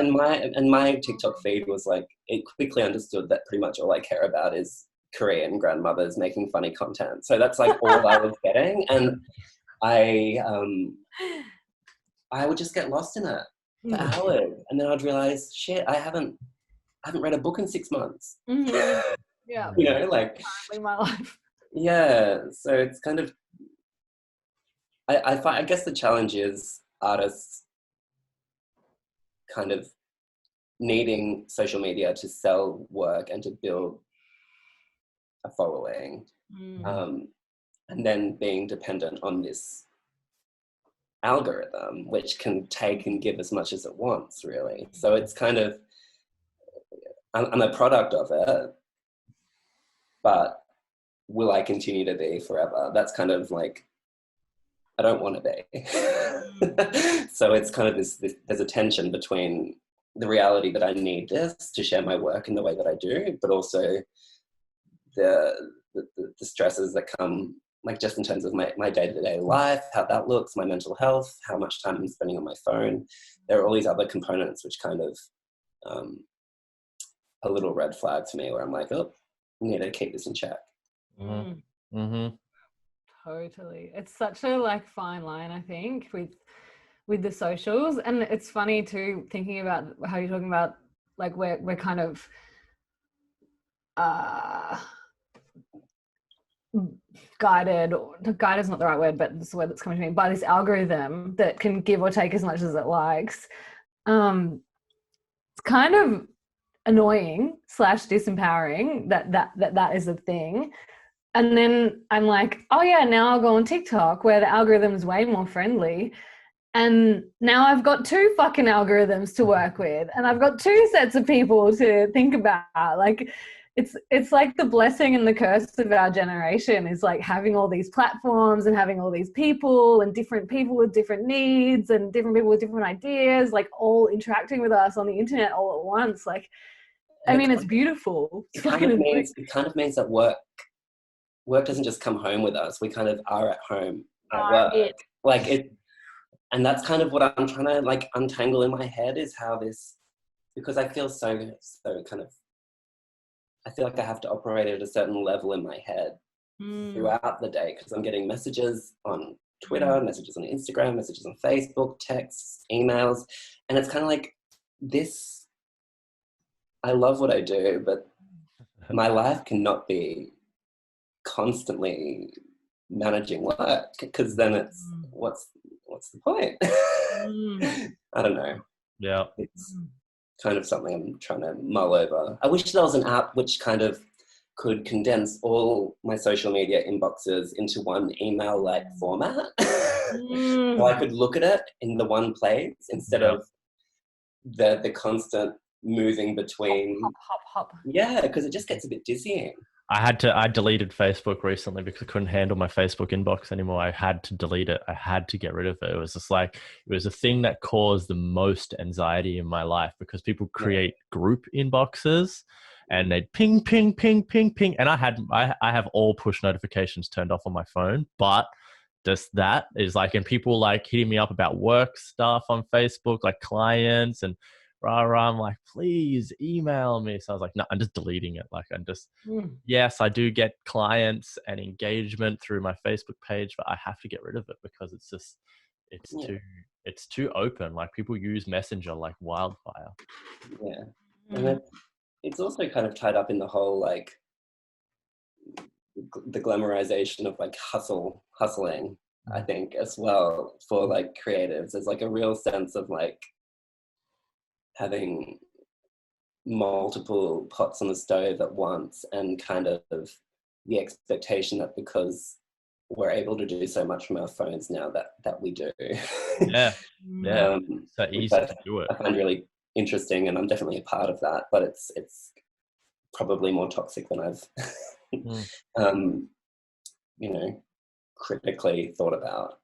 And my TikTok feed was like, it quickly understood that pretty much all I care about is Korean grandmothers making funny content. So that's like all I was getting, and I would just get lost in it for hours, and then I'd realize, shit, I haven't read a book in 6 months.
Yeah,
you know, like
currently my life.
Yeah, so it's kind of, I guess the challenge is artists kind of needing social media to sell work and to build a following, and then being dependent on this algorithm, which can take and give as much as it wants, really. So it's kind of, I'm a product of it, but will I continue to be forever? That's kind of like, I don't want to be. So it's kind of this, there's a tension between the reality that I need this to share my work in the way that I do, but also the stresses that come, like just in terms of my day-to-day life, how that looks, my mental health, how much time I'm spending on my phone. There are all these other components which kind of a little red flag to me, where I'm like, oh, I need to keep this in check.
Totally. It's such a like fine line, I think, with the socials. And it's funny too, thinking about how you're talking about like we're kind of guided, or guide is not the right word, but it's the word that's coming to me, by this algorithm that can give or take as much as it likes. It's kind of annoying / disempowering that is a thing. And then I'm like, oh yeah, now I'll go on TikTok where the algorithm is way more friendly. And now I've got 2 fucking algorithms to work with, and I've got 2 sets of people to think about. Like, it's like the blessing and the curse of our generation is like having all these platforms and having all these people and different people with different needs and different people with different ideas, like all interacting with us on the internet all at once. Like, I mean, it's beautiful.
It kind of means that work doesn't just come home with us. We kind of are at home at work. Like it. And that's kind of what I'm trying to like untangle in my head, is how this, because I feel so kind of, I feel like I have to operate at a certain level in my head throughout the day, because I'm getting messages on Twitter, messages on Instagram, messages on Facebook, texts, emails. And it's kind of like this, I love what I do, but my life cannot be constantly managing work, because then it's, what's the point? I don't know.
Yeah.
It's kind of something I'm trying to mull over. I wish there was an app which kind of could condense all my social media inboxes into one email-like format. So I could look at it in the one place instead of the constant moving between.
Hop.
Yeah, because it just gets a bit dizzying.
I deleted Facebook recently because I couldn't handle my Facebook inbox anymore. I had to delete it. I had to get rid of it. It was just like, it was a thing that caused the most anxiety in my life, because people create group inboxes and they'd ping. And I have all push notifications turned off on my phone, but just that is like, and people like hitting me up about work stuff on Facebook, like clients and I'm like, please email me. So I was like, no, I'm just deleting it. Like, I'm just, yes, I do get clients and engagement through my Facebook page, but I have to get rid of it because it's just, it's too open. Like, people use Messenger like wildfire.
Yeah. And it's also kind of tied up in the whole, like, the glamorization of like hustling, I think, as well, for like creatives. There's like a real sense of like having multiple pots on the stove at once, and kind of the expectation that because we're able to do so much from our phones now that we do.
Yeah. So easy to do it.
I find really interesting, and I'm definitely a part of that, but it's probably more toxic than I've critically thought about.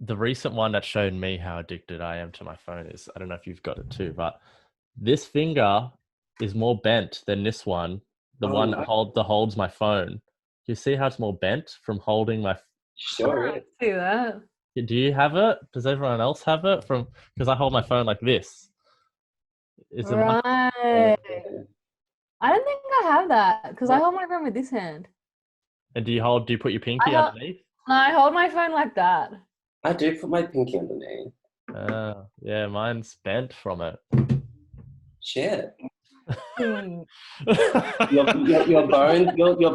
The recent one that showed me how addicted I am to my phone is, I don't know if you've got it too, but this finger is more bent than this one. The one that holds my phone. Do you see how it's more bent from holding my?
Sure.
I see that.
Do you have it? Does everyone else have it? Because I hold my phone like this. Is it
Right. I don't think I have that, because I hold my phone with this hand.
And do you put your pinky underneath?
No, I hold my phone like that.
I do put my pinky underneath.
Yeah, mine's bent from it.
Shit. your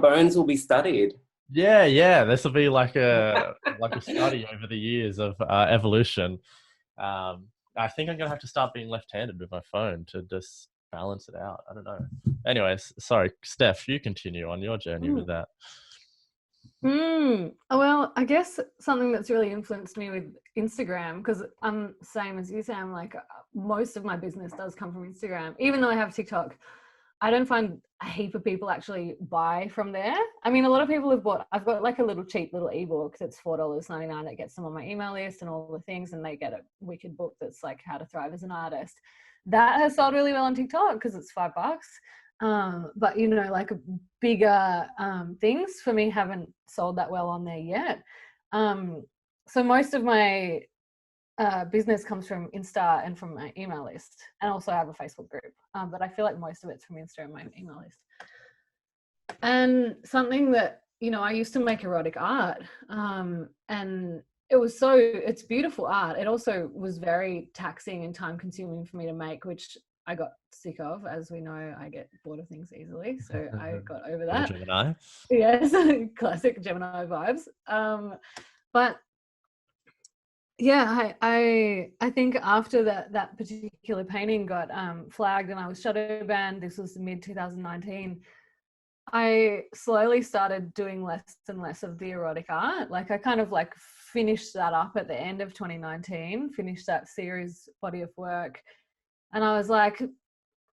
bones will be studied.
Yeah. This will be like a study over the years of evolution. I think I'm gonna have to start being left-handed with my phone to just balance it out. I don't know. Anyways, sorry, Steph, you continue on your journey with that.
Well, I guess something that's really influenced me with Instagram, because I'm same as you, Sam, like most of my business does come from Instagram. Even though I have TikTok, I don't find a heap of people actually buy from there. I mean, a lot of people have bought, I've got like a little cheap little ebook that's $4.99 that gets them on my email list and all the things, and they get a wicked book that's like How to Thrive as an Artist. That has sold really well on TikTok because it's $5. But like bigger things for me haven't sold that well on there yet. So most of my business comes from Insta and from my email list, and also I have a Facebook group, but I feel like most of it's from Insta and my email list. And something that I used to make erotic art, and it's beautiful art. It also was very taxing and time consuming for me to make, which I got sick of. As we know, I get bored of things easily, so I got over
Double
that.
Gemini.
Yes, classic Gemini vibes. But yeah, I think after that particular painting got flagged and I was shadow banned, this was mid 2019. I slowly started doing less and less of the erotic art. Like I kind of like finished that up at the end of 2019, finished that series body of work, and I was like,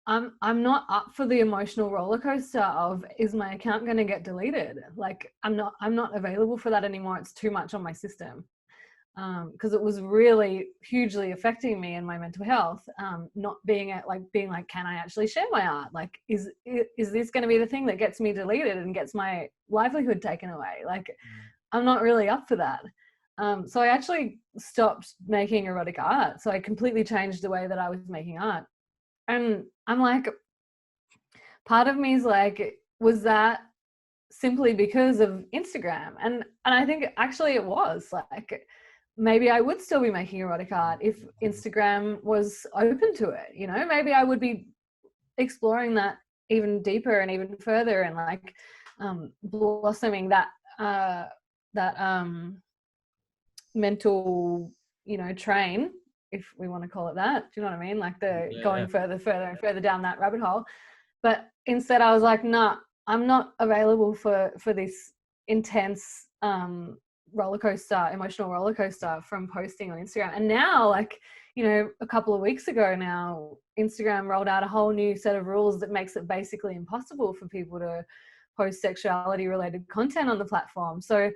I'm not up for the emotional roller coaster of, is my account going to get deleted? Like I'm not available for that anymore. It's too much on my system. Because it was really hugely affecting me and my mental health. Not being like, can I actually share my art? Like, is this going to be the thing that gets me deleted and gets my livelihood taken away? Like, I'm not really up for that. So I actually stopped making erotic art. So I completely changed the way that I was making art. And I'm like, part of me is like, was that simply because of Instagram? And I think actually it was like, maybe I would still be making erotic art if Instagram was open to it. You know, maybe I would be exploring that even deeper and even further, and like blossoming that mental, you know, train, if we want to call it that. Do you know what I mean? Like going further and further down that rabbit hole. But instead I was like, nah, I'm not available for this intense emotional roller coaster from posting on Instagram. And now, like, you know, a couple of weeks ago now, Instagram rolled out a whole new set of rules that makes it basically impossible for people to post sexuality related content on the platform. So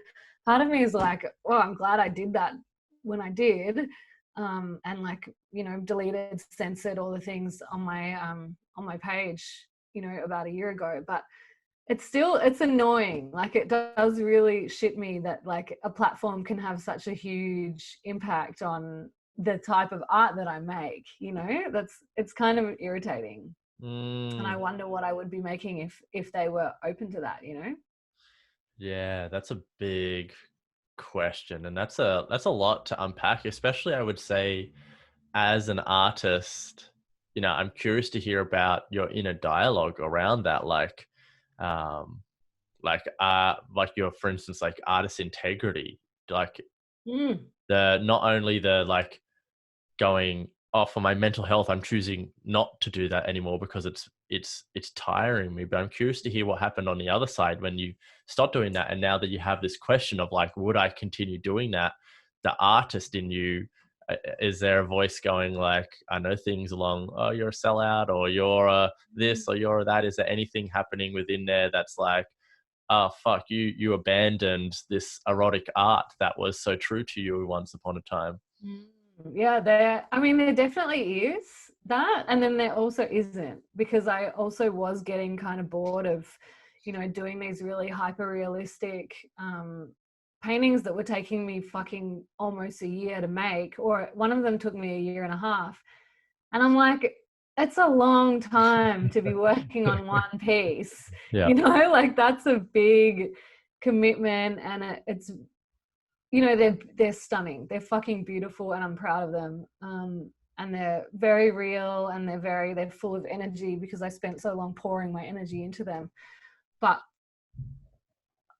part of me is like, well, I'm glad I did that when I did. And like, you know, deleted, censored all the things on my page, you know, about a year ago. But it's annoying. Like, it does really shit me that like a platform can have such a huge impact on the type of art that I make, you know. It's kind of irritating. And I wonder what I would be making if they were open to that, you know.
Yeah, that's a big question, and that's a lot to unpack, especially I would say as an artist. You know, I'm curious to hear about your inner dialogue around that, like your, for instance, like artist integrity, like the not only the like going, oh, for my mental health I'm choosing not to do that anymore because it's tiring me, but I'm curious to hear what happened on the other side when you stop doing that, and now that you have this question of like, would I continue doing that, the artist in you, is there a voice going like, I know things along, oh, you're a sellout, or you're this, or you're that? Is there anything happening within there that's like, oh fuck, you abandoned this erotic art that was so true to you once upon a time?
Yeah, there definitely is that, and then there also isn't, because I also was getting kind of bored of, you know, doing these really hyper realistic paintings that were taking me fucking almost a year to make, or one of them took me a year and a half, and I'm like, it's a long time to be working on one piece. You know, like that's a big commitment, and it's, you know, they're stunning, they're fucking beautiful, and I'm proud of them, and they're very real, and they're full of energy because I spent so long pouring my energy into them. But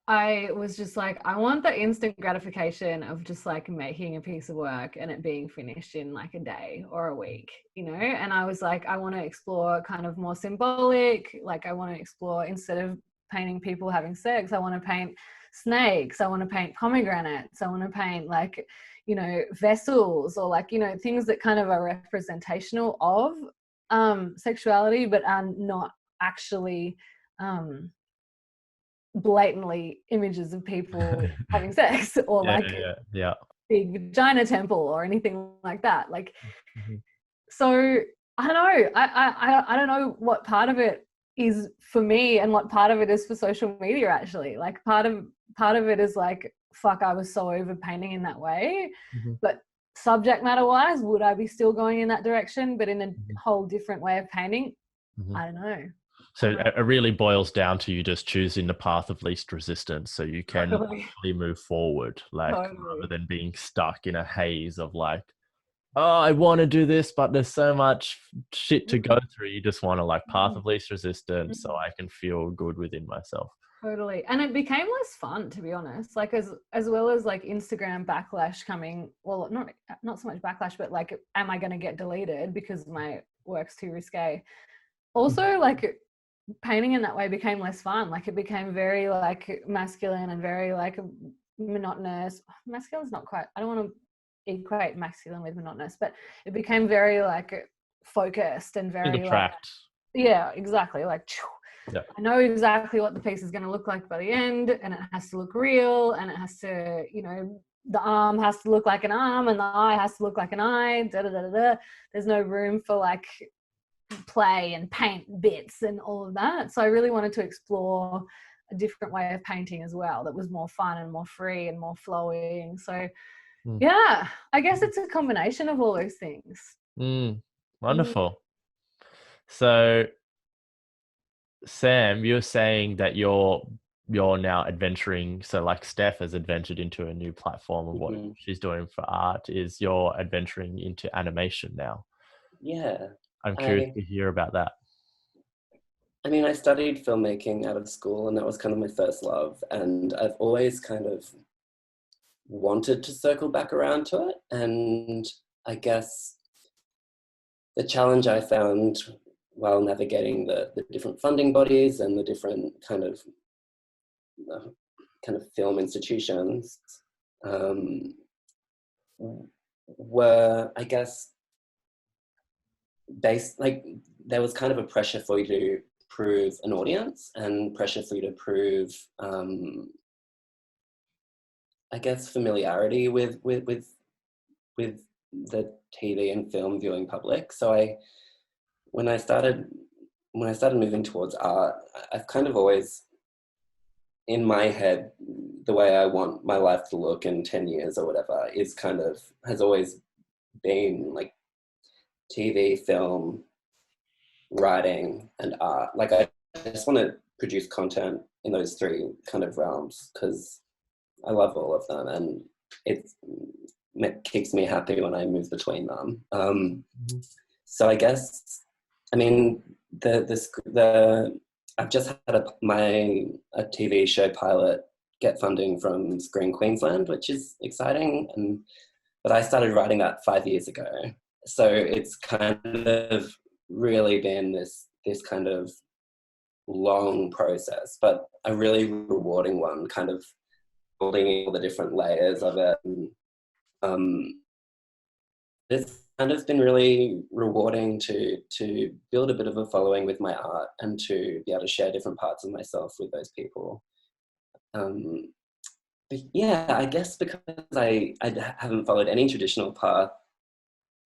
I was just like, I want the instant gratification of just like making a piece of work and it being finished in like a day or a week, you know. And I was like, I want to explore kind of more symbolic, like I want to explore, instead of painting people having sex, I want to paint snakes, I want to paint pomegranates, I want to paint like, you know, vessels, or like, you know, things that kind of are representational of sexuality but are not actually blatantly images of people having sex, or big vagina temple or anything like that. Like, so I don't know. I don't know what part of it is for me and what part of it is for social media, actually. Like part of it is like, fuck, I was so over painting in that way. But subject matter wise, would I be still going in that direction, but in a whole different way of painting? I don't know.
So it really boils down to you just choosing the path of least resistance, so you can actually move forward, like rather than being stuck in a haze of like, oh, I want to do this, but there's so much shit to go through. You just want to like path of least resistance so I can feel good within myself.
Totally. And it became less fun, to be honest. Like as well as like Instagram backlash coming, well, not so much backlash, but like, am I going to get deleted because my work's too risque? Also, like painting in that way became less fun. Like it became very like masculine and very like monotonous. Masculine's not quite, I don't want to equate masculine with monotonous, but it became very like focused and very like, yeah, exactly. Like,
yeah.
I know exactly what the piece is going to look like by the end, and it has to look real, and it has to, you know, the arm has to look like an arm and the eye has to look like an eye. Da, da, da, da, da. There's no room for like play and paint bits and all of that. So I really wanted to explore a different way of painting as well that was more fun and more free and more flowing. So yeah, I guess it's a combination of all those things.
Wonderful. So Sam, you're saying that you're now adventuring. So like Steph has adventured into a new platform of what she's doing for art. Is you're adventuring into animation now?
Yeah.
I'm curious to hear about that.
I mean, I studied filmmaking out of school, and that was kind of my first love. And I've always kind of wanted to circle back around to it. And I guess the challenge I found while navigating the different funding bodies and the different kind of film institutions were, I guess, based, like, there was kind of a pressure for you to prove an audience and pressure for you to prove, I guess, familiarity with the TV and film viewing public. So when I started moving towards art, I've kind of always, in my head, the way I want my life to look in 10 years or whatever has always been like TV, film, writing, and art. Like I just want to produce content in those three kind of realms because I love all of them, and it keeps me happy when I move between them. So I guess, I mean, I've just had a TV show pilot get funding from Screen Queensland, which is exciting, but I started writing that 5 years ago. So it's kind of really been this kind of long process, but a really rewarding one, kind of building all the different layers of it. And, it's kind of been really rewarding to build a bit of a following with my art and to be able to share different parts of myself with those people. But yeah, I guess because I haven't followed any traditional path.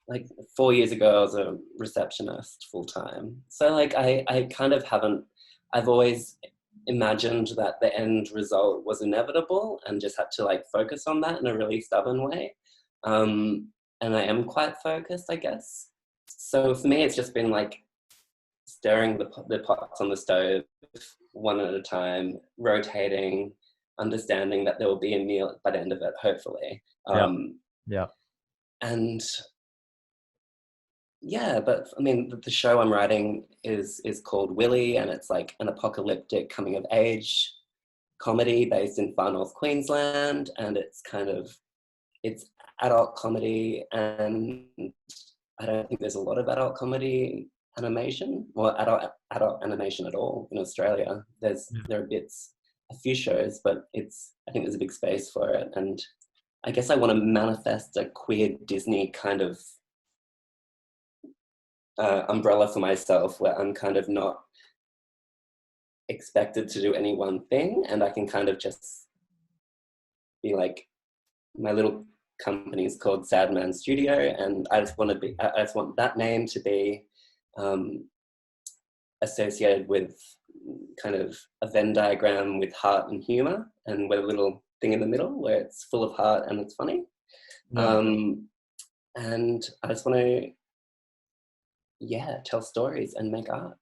Like 4 years ago, I was a receptionist full time. So like I kind of haven't. I've always imagined that the end result was inevitable and just had to like focus on that in a really stubborn way. And I am quite focused, I guess. So for me, it's just been like stirring the pots on the stove one at a time, rotating, understanding that there will be a meal by the end of it, hopefully.
Yeah.
And yeah, but I mean, the show I'm writing is called Willie, and it's like an apocalyptic coming of age comedy based in far north Queensland, and it's adult comedy, and I don't think there's a lot of adult comedy animation or adult animation at all in Australia. There are a few shows, but I think there's a big space for it, and I guess I want to manifest a queer Disney kind of umbrella for myself, where I'm kind of not expected to do any one thing, and I can kind of just be like, my little company is called Sad Man Studio, and I just want that name to be associated with kind of a Venn diagram with heart and humor, and with a little thing in the middle where it's full of heart and it's funny. And I just want to tell stories and make art.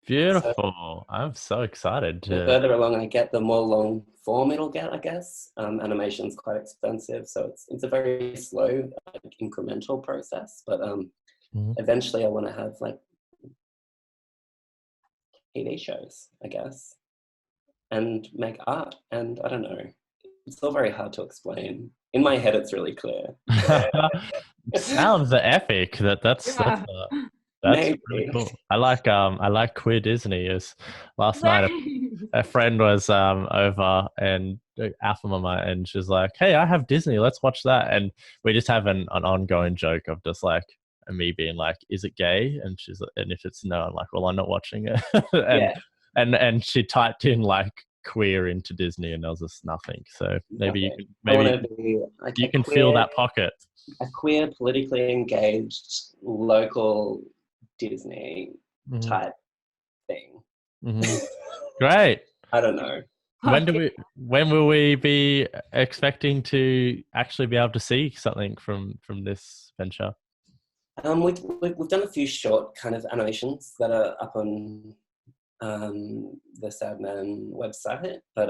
So
Beautiful. I'm so excited
the
to.
further along I get, the more long form it'll get, I guess. Animation's quite expensive, so it's a very slow, like, incremental process. But
Mhm.
eventually I want to have like TV shows, I guess, and make art. And I don't know. It's all very hard to explain. In my head, it's really clear.
Sounds epic.
Yeah.
That's really
Maybe.
cool. I like Queer Disney. Is last night
Same.
a friend was over and Alpha Mama, and she's like, "Hey, I have Disney. Let's watch that." And we just have an ongoing joke of just like me being like, "Is it gay?" And if it's no, I'm like, "Well, I'm not watching it." and
Yeah.
and she typed in like queer into Disney, and there was just nothing. So maybe
Okay. I
maybe
want to be like
you can feel that pocket.
a queer, politically engaged, local Disney
Hmm.
type thing.
Hmm. Great.
I don't know.
When will we be expecting to actually be able to see something from this venture?
We've done a few short kind of animations that are up on the Sadman website, but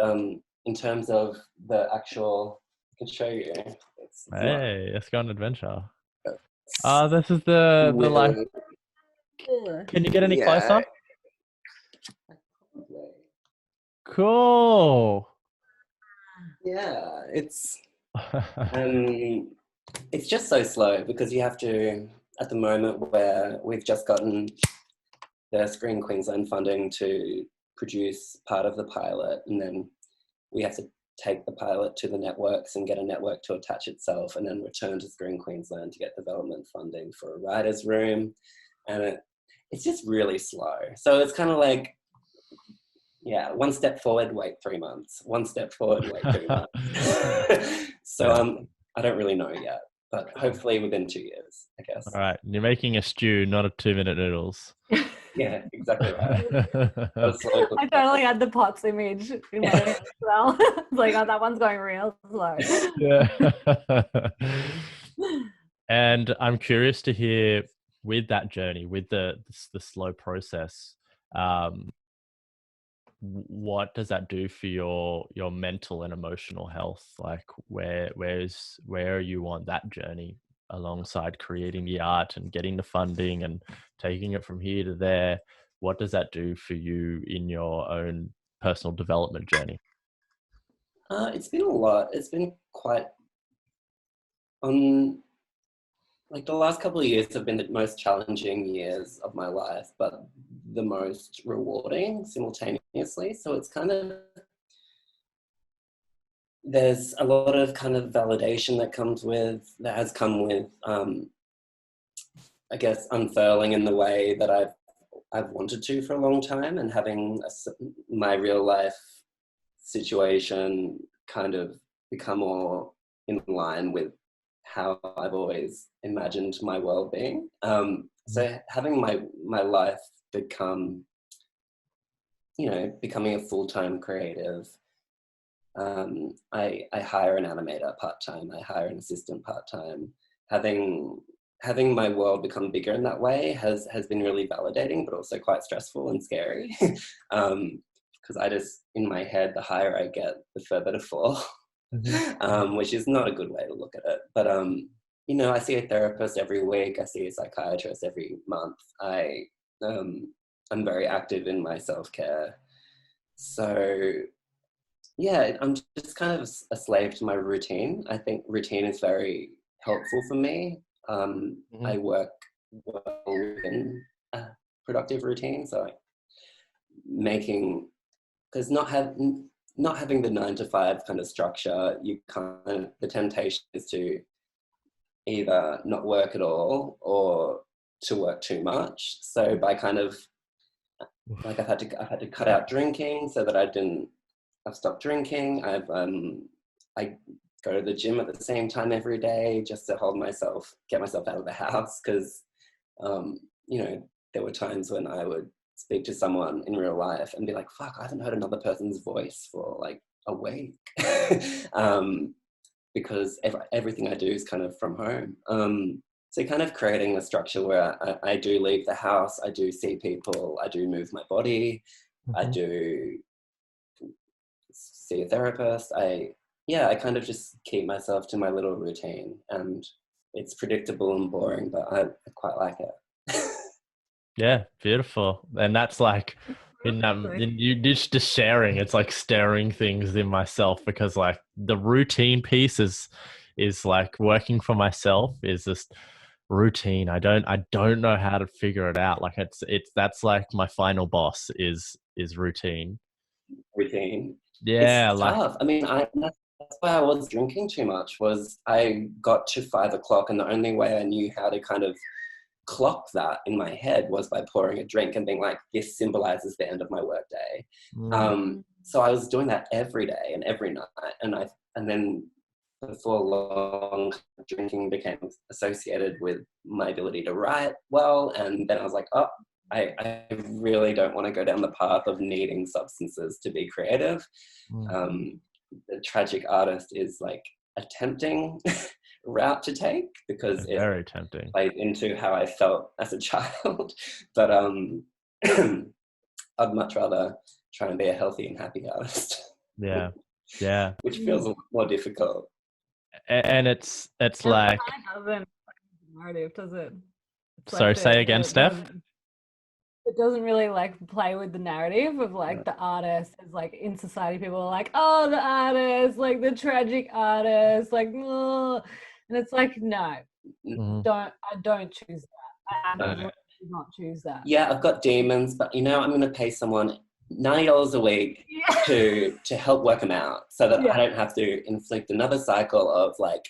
in terms of the actual, I can show you. It's not
Hey, let's go on an adventure. This is the like.
really,
Can you get any
yeah.
closer? Cool.
Yeah, it's just so slow because you have to, at the moment where we've just gotten the Screen Queensland funding to produce part of the pilot, and then we have to take the pilot to the networks and get a network to attach itself, and then return to Screen Queensland to get development funding for a writer's room. And it's just really slow. So it's kind of like, yeah, one step forward, wait 3 months. One step forward, wait 3 months. So I don't really know yet, but hopefully within 2 years, I guess.
All right, you're making a stew, not a 2-minute noodles.
Yeah, exactly right.
I totally had the pots image in my head as well. It's like, oh, that one's going real slow.
Yeah. And I'm curious to hear, with that journey, with the slow process, what does that do for your mental and emotional health? Like where are you on that journey alongside creating the art and getting the funding and taking it from here to there? What does that do for you in your own personal development journey?
It's been a lot. It's been quite on. Like the last couple of years have been the most challenging years of my life, but the most rewarding simultaneously. So it's kind of, there's a lot of kind of validation that has come with, I guess, unfurling in the way that I've wanted to for a long time, and having my real life situation kind of become more in line with how I've always imagined my world being. So having my life become, becoming a full-time creative. I hire an animator part-time. I hire an assistant part-time. Having my world become bigger in that way has been really validating, but also quite stressful and scary. Because I just, in my head, the higher I get, the further to fall. Which is not a good way to look at it. But, I see a therapist every week. I see a psychiatrist every month. I'm very active in my self-care. So, yeah, I'm just kind of a slave to my routine. I think routine is very helpful for me. I work well within a productive routine. So because not having the 9 to 5 kind of structure, the temptation is to either not work at all or to work too much. So by kind of like I've had to cut out drinking so that I've stopped drinking. I go to the gym at the same time every day just to get myself out of the house, because there were times when I would speak to someone in real life and be like, fuck, I haven't heard another person's voice for like a week. Because everything I do is kind of from home. So kind of creating a structure where I do leave the house, I do see people, I do move my body, I do see a therapist. I kind of just keep myself to my little routine, and it's predictable and boring, but I quite like it.
Yeah, beautiful. And that's like in you just sharing, it's like stirring things in myself, because like the routine piece is like working for myself is just routine. I don't know how to figure it out. Like it's that's like my final boss is routine.
Routine.
Yeah,
It's
like
tough. I mean, that's why I was drinking too much, was I got to 5 o'clock, and the only way I knew how to kind of clock that in my head was by pouring a drink and being like, this symbolizes the end of my workday. So I was doing that every day and every night, and then before long, drinking became associated with my ability to write well, and then I was like, oh, I really don't want to go down the path of needing substances to be creative. The tragic artist is like a tempting route to take, because it
very tempting
plays into how I felt as a child. But I'd much rather try and be a healthy and happy artist.
yeah
Which feels a lot more difficult.
and it's like,
it doesn't narrative, does it?
sorry, say again, Steph.
It doesn't really like play with the narrative of like the artist is like, in society people are like, oh, the artist, like the tragic artist, like, oh. And it's like, no, I don't choose that. I absolutely do not choose that.
Yeah, I've got demons, but I'm going to pay someone $90 a week to help work them out, so that I don't have to inflict another cycle of like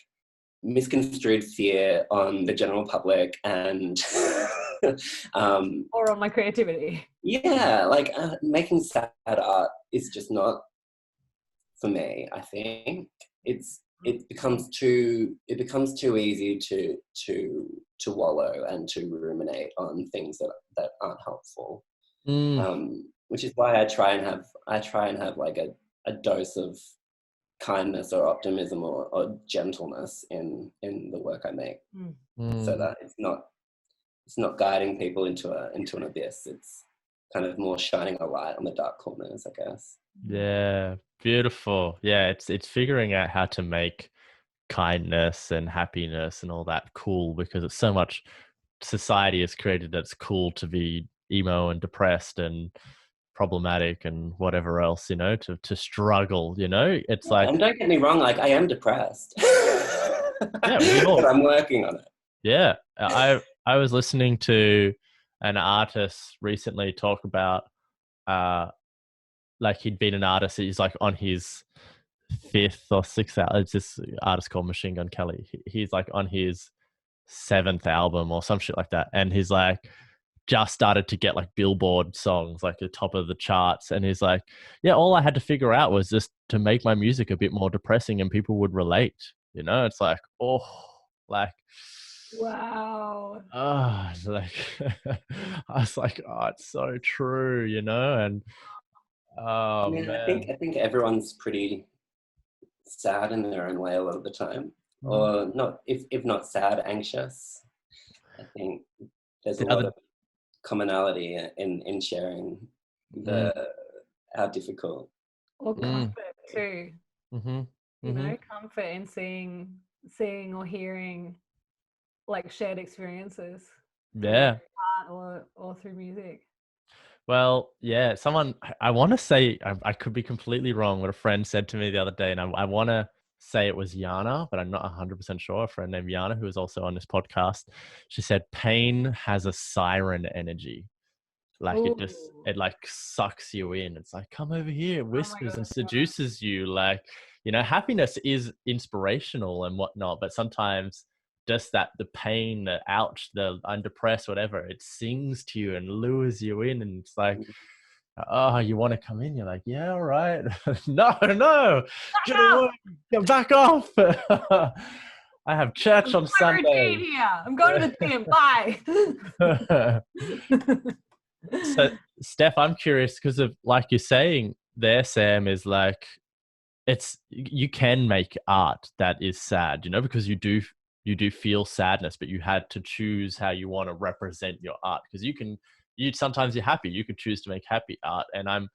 misconstrued fear on the general public and
or on my creativity.
Yeah, like making sad art is just not for me. I think it becomes too easy to wallow and to ruminate on things that aren't helpful. Which is why I try and have like a dose of kindness or optimism or gentleness in the work I make, so that it's not guiding people into an abyss. It's kind of more shining a light on the dark corners, I guess.
Yeah, beautiful. Yeah, it's figuring out how to make kindness and happiness and all that cool, because it's so much society has created that it's cool to be emo and depressed and problematic and whatever else, to struggle, it's like,
and don't get me wrong, like I am depressed. But I'm working on it.
Yeah, I was listening to an artist recently talk about like he'd been an artist. He's like on his 5th or 6th album. It's this artist called Machine Gun Kelly. He's like on his 7th album or some shit like that, and he's like just started to get like Billboard songs, like the top of the charts, and he's like, yeah, all I had to figure out was just to make my music a bit more depressing and people would relate. It's like, oh, like,
wow.
Like I was like, oh, it's so true, and
I mean,
man.
I think everyone's pretty sad in their own way a lot of the time, or not, if not sad, anxious. I think there's a lot of commonality in sharing how difficult,
or comfort too. Comfort in seeing or hearing like shared experiences,
yeah,
art or through music.
Well, yeah, someone, I want to say, I could be completely wrong, what a friend said to me the other day, and I want to say it was Yana, but I'm not 100% sure. A friend named Yana, who is also on this podcast, she said pain has a siren energy. Like it like sucks you in. It's like, come over here, whispers and seduces you. Like, happiness is inspirational and whatnot, but sometimes just the pain, the ouch, the I'm depressed, whatever, it sings to you and lures you in, and it's like, oh, you want to come in? You're like, yeah, all right. no, get away, get back off. I have church on Sunday.
Here. I'm going to the gym. Bye.
So, Steph, I'm curious because of like you're saying there, Sam, is like you can make art that is sad, because you do you do feel sadness, but you had to choose how you want to represent your art, because sometimes you're happy, you could choose to make happy art. And I'm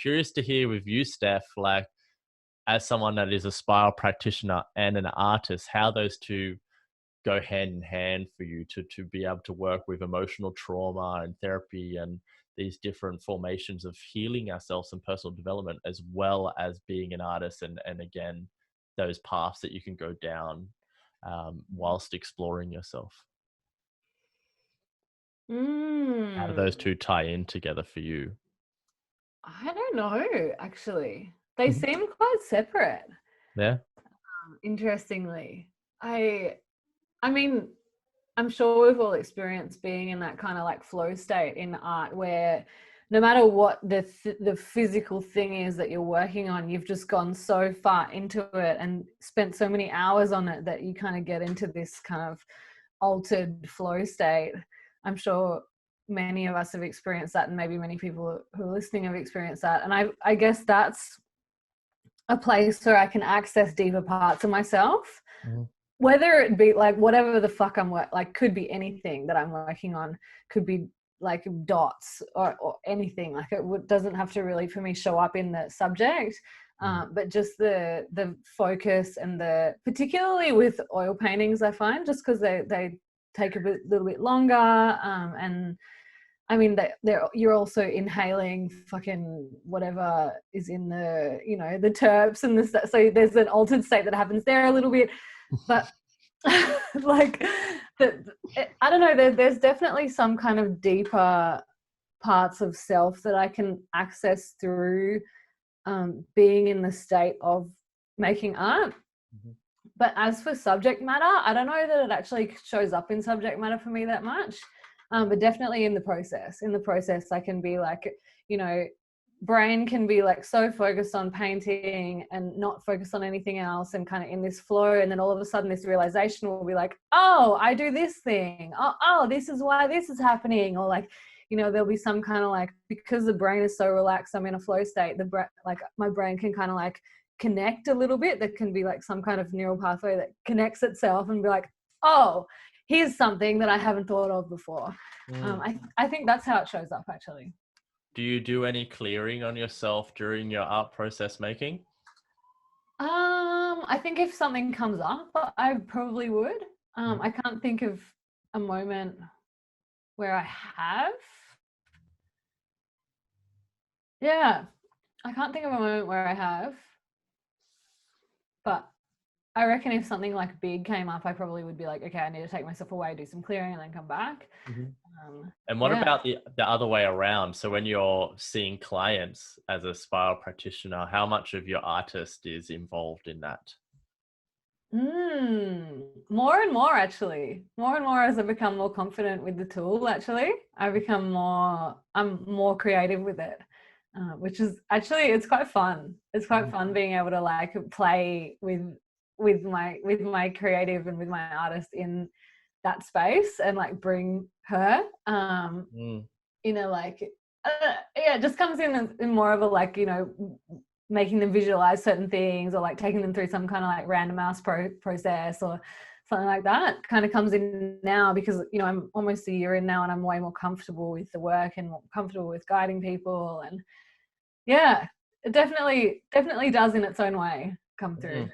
curious to hear with you, Steph, like, as someone that is a spiral practitioner and an artist, how those two go hand in hand for you to be able to work with emotional trauma and therapy and these different formations of healing ourselves and personal development, as well as being an artist, and again, those paths that you can go down whilst exploring yourself. How do those two tie in together for you?
I don't know, actually. They seem quite separate.
Yeah.
Interestingly. I mean, I'm sure we've all experienced being in that kind of like flow state in art, where no matter what the physical thing is that you're working on, you've just gone so far into it and spent so many hours on it that you kind of get into this kind of altered flow state. I'm sure many of us have experienced that, and maybe many people who are listening have experienced that. And I guess that's a place where I can access deeper parts of myself. Whether it be like whatever the fuck like, could be anything that I'm working on, could be like dots or anything. Like doesn't have to really for me show up in the subject, but just the focus and particularly with oil paintings, I find, just because they take a little bit longer, and I mean, you're also inhaling fucking whatever is in the, the terps and this, so there's an altered state that happens there a little bit. But like, I don't know, there's definitely some kind of deeper parts of self that I can access through being in the state of making art. But as for subject matter, I don't know that it actually shows up in subject matter for me that much. But definitely in the process. In the process, I can be like, brain can be like so focused on painting and not focused on anything else, and kind of in this flow. And then all of a sudden this realization will be like, oh, I do this thing. Oh, this is why this is happening. Or like, there'll be some kind of like, because the brain is so relaxed, I'm in a flow state, like my brain can kind of like connect a little bit. There can be like some kind of neural pathway that connects itself and be like, oh, here's something that I haven't thought of before. I think that's how it shows up, actually.
Do you do any clearing on yourself during your art process making?
I think if something comes up, I probably would. I can't think of a moment where I have. Yeah, I can't think of a moment where I have. But I reckon if something like big came up, I probably would be like, okay, I need to take myself away, do some clearing, and then come back.
And what about the other way around? So when you're seeing clients as a spiral practitioner, how much of your artist is involved in that?
More and more, actually. More and more as I become more confident with the tool, actually. I'm more creative with it, which is actually, it's quite fun. It's quite fun being able to like play with my creative and with my artist in that space, and like bring her in a like it just comes in more of a like, making them visualize certain things, or like taking them through some kind of like random mouse process or something like that kind of comes in now, because I'm almost a year in now and I'm way more comfortable with the work and more comfortable with guiding people. And yeah, it definitely does in its own way come through.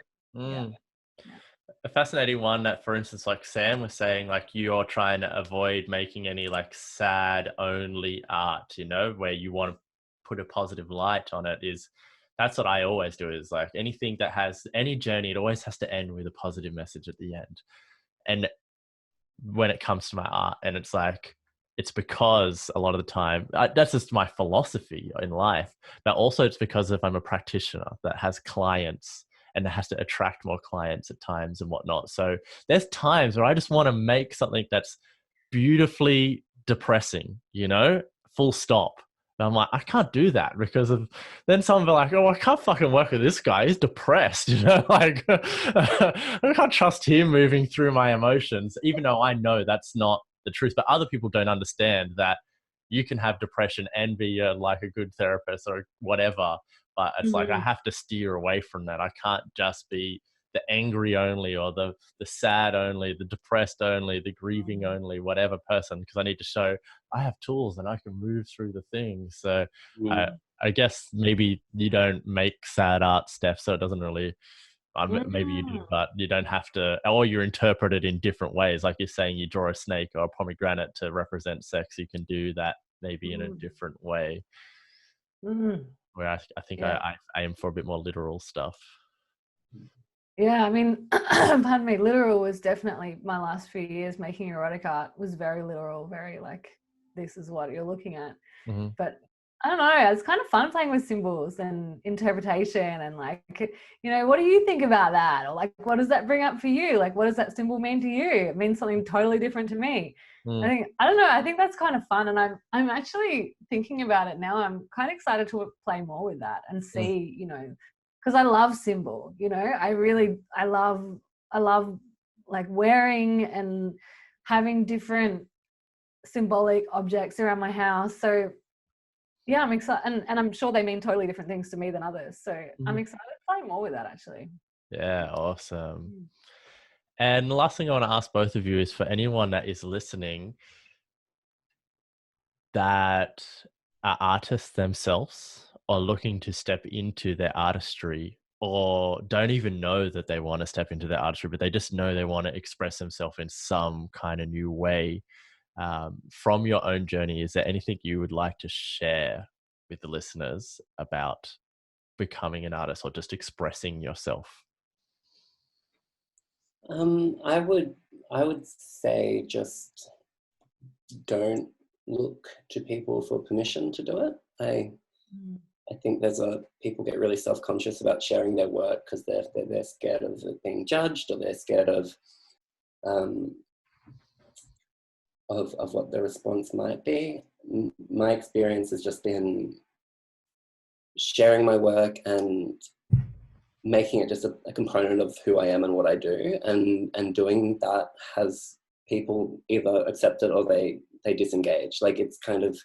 A fascinating one that, for instance, like Sam was saying, like you're trying to avoid making any like sad only art, where you want to put a positive light on it. That's what I always do, is like anything that has any journey, it always has to end with a positive message at the end. And when it comes to my art, and it's like, it's because a lot of the time, that's just my philosophy in life, but also it's because if I'm a practitioner that has clients and that has to attract more clients at times and whatnot. So there's times where I just want to make something that's beautifully depressing, full stop. And I'm like, I can't do that, because then someone will be like, oh, I can't fucking work with this guy. He's depressed, like I can't trust him moving through my emotions, even though I know that's not the truth. But other people don't understand that you can have depression and be like a good therapist or whatever. But it's like, I have to steer away from that. I can't just be the angry only, or the sad only, the depressed only, the grieving only, whatever person, because I need to show I have tools and I can move through the things. So I guess maybe you don't make sad art, Steph, so it doesn't really, maybe you do, but you don't have to, or you interpret it in different ways. Like you're saying, you draw a snake or a pomegranate to represent sex, you can do that maybe in a different way. Where I think I aim for a bit more literal stuff.
Yeah, I mean, pardon me, literal was definitely my last few years. Making erotic art was very literal, very like, this is what you're looking at. But I don't know, it's kind of fun playing with symbols and interpretation, and like, you know, what do you think about that? Or like, what does that bring up for you? Like, what does that symbol mean to you? It means something totally different to me. I don't know, I think that's kind of fun, and I'm actually thinking about it now. I'm kind of excited to play more with that and see, you know, because I love symbol, you know, I love like wearing and having different symbolic objects around my house. So yeah, I'm excited, and I'm sure they mean totally different things to me than others. So I'm excited to play more with that, actually.
Yeah, awesome. And the last thing I want to ask both of you is, for anyone that is listening that are artists themselves, or looking to step into their artistry, or don't even know that they want to step into their artistry, but they just know they want to express themselves in some kind of new way. From your own journey, is there anything you would like to share with the listeners about becoming an artist or just expressing yourself?
I would say just don't look to people for permission to do it. I think people get really self-conscious about sharing their work because they're scared of it being judged, or they're scared of what the response might be. My experience has just been sharing my work and making it just a component of who I am and what I do, and doing that has people either accept it or they disengage. Like, it's kind of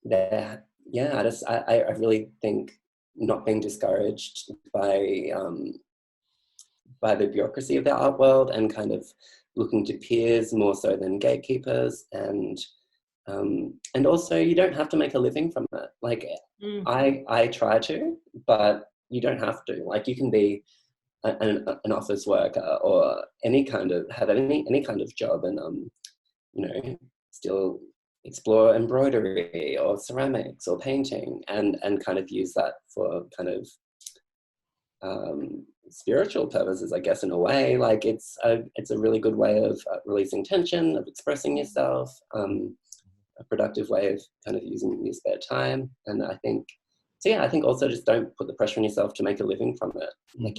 there. Yeah, I really think not being discouraged by the bureaucracy of the art world, and kind of looking to peers more so than gatekeepers, and also you don't have to make a living from it. Like, I try to, but you don't have to. Like, you can be an office worker or have any kind of job, and you know, still explore embroidery or ceramics or painting, and kind of use that for kind of spiritual purposes, I guess, in a way. Like, it's a really good way of releasing tension, of expressing yourself, a productive way of kind of using your spare time. And I think also just don't put the pressure on yourself to make a living from it. Like,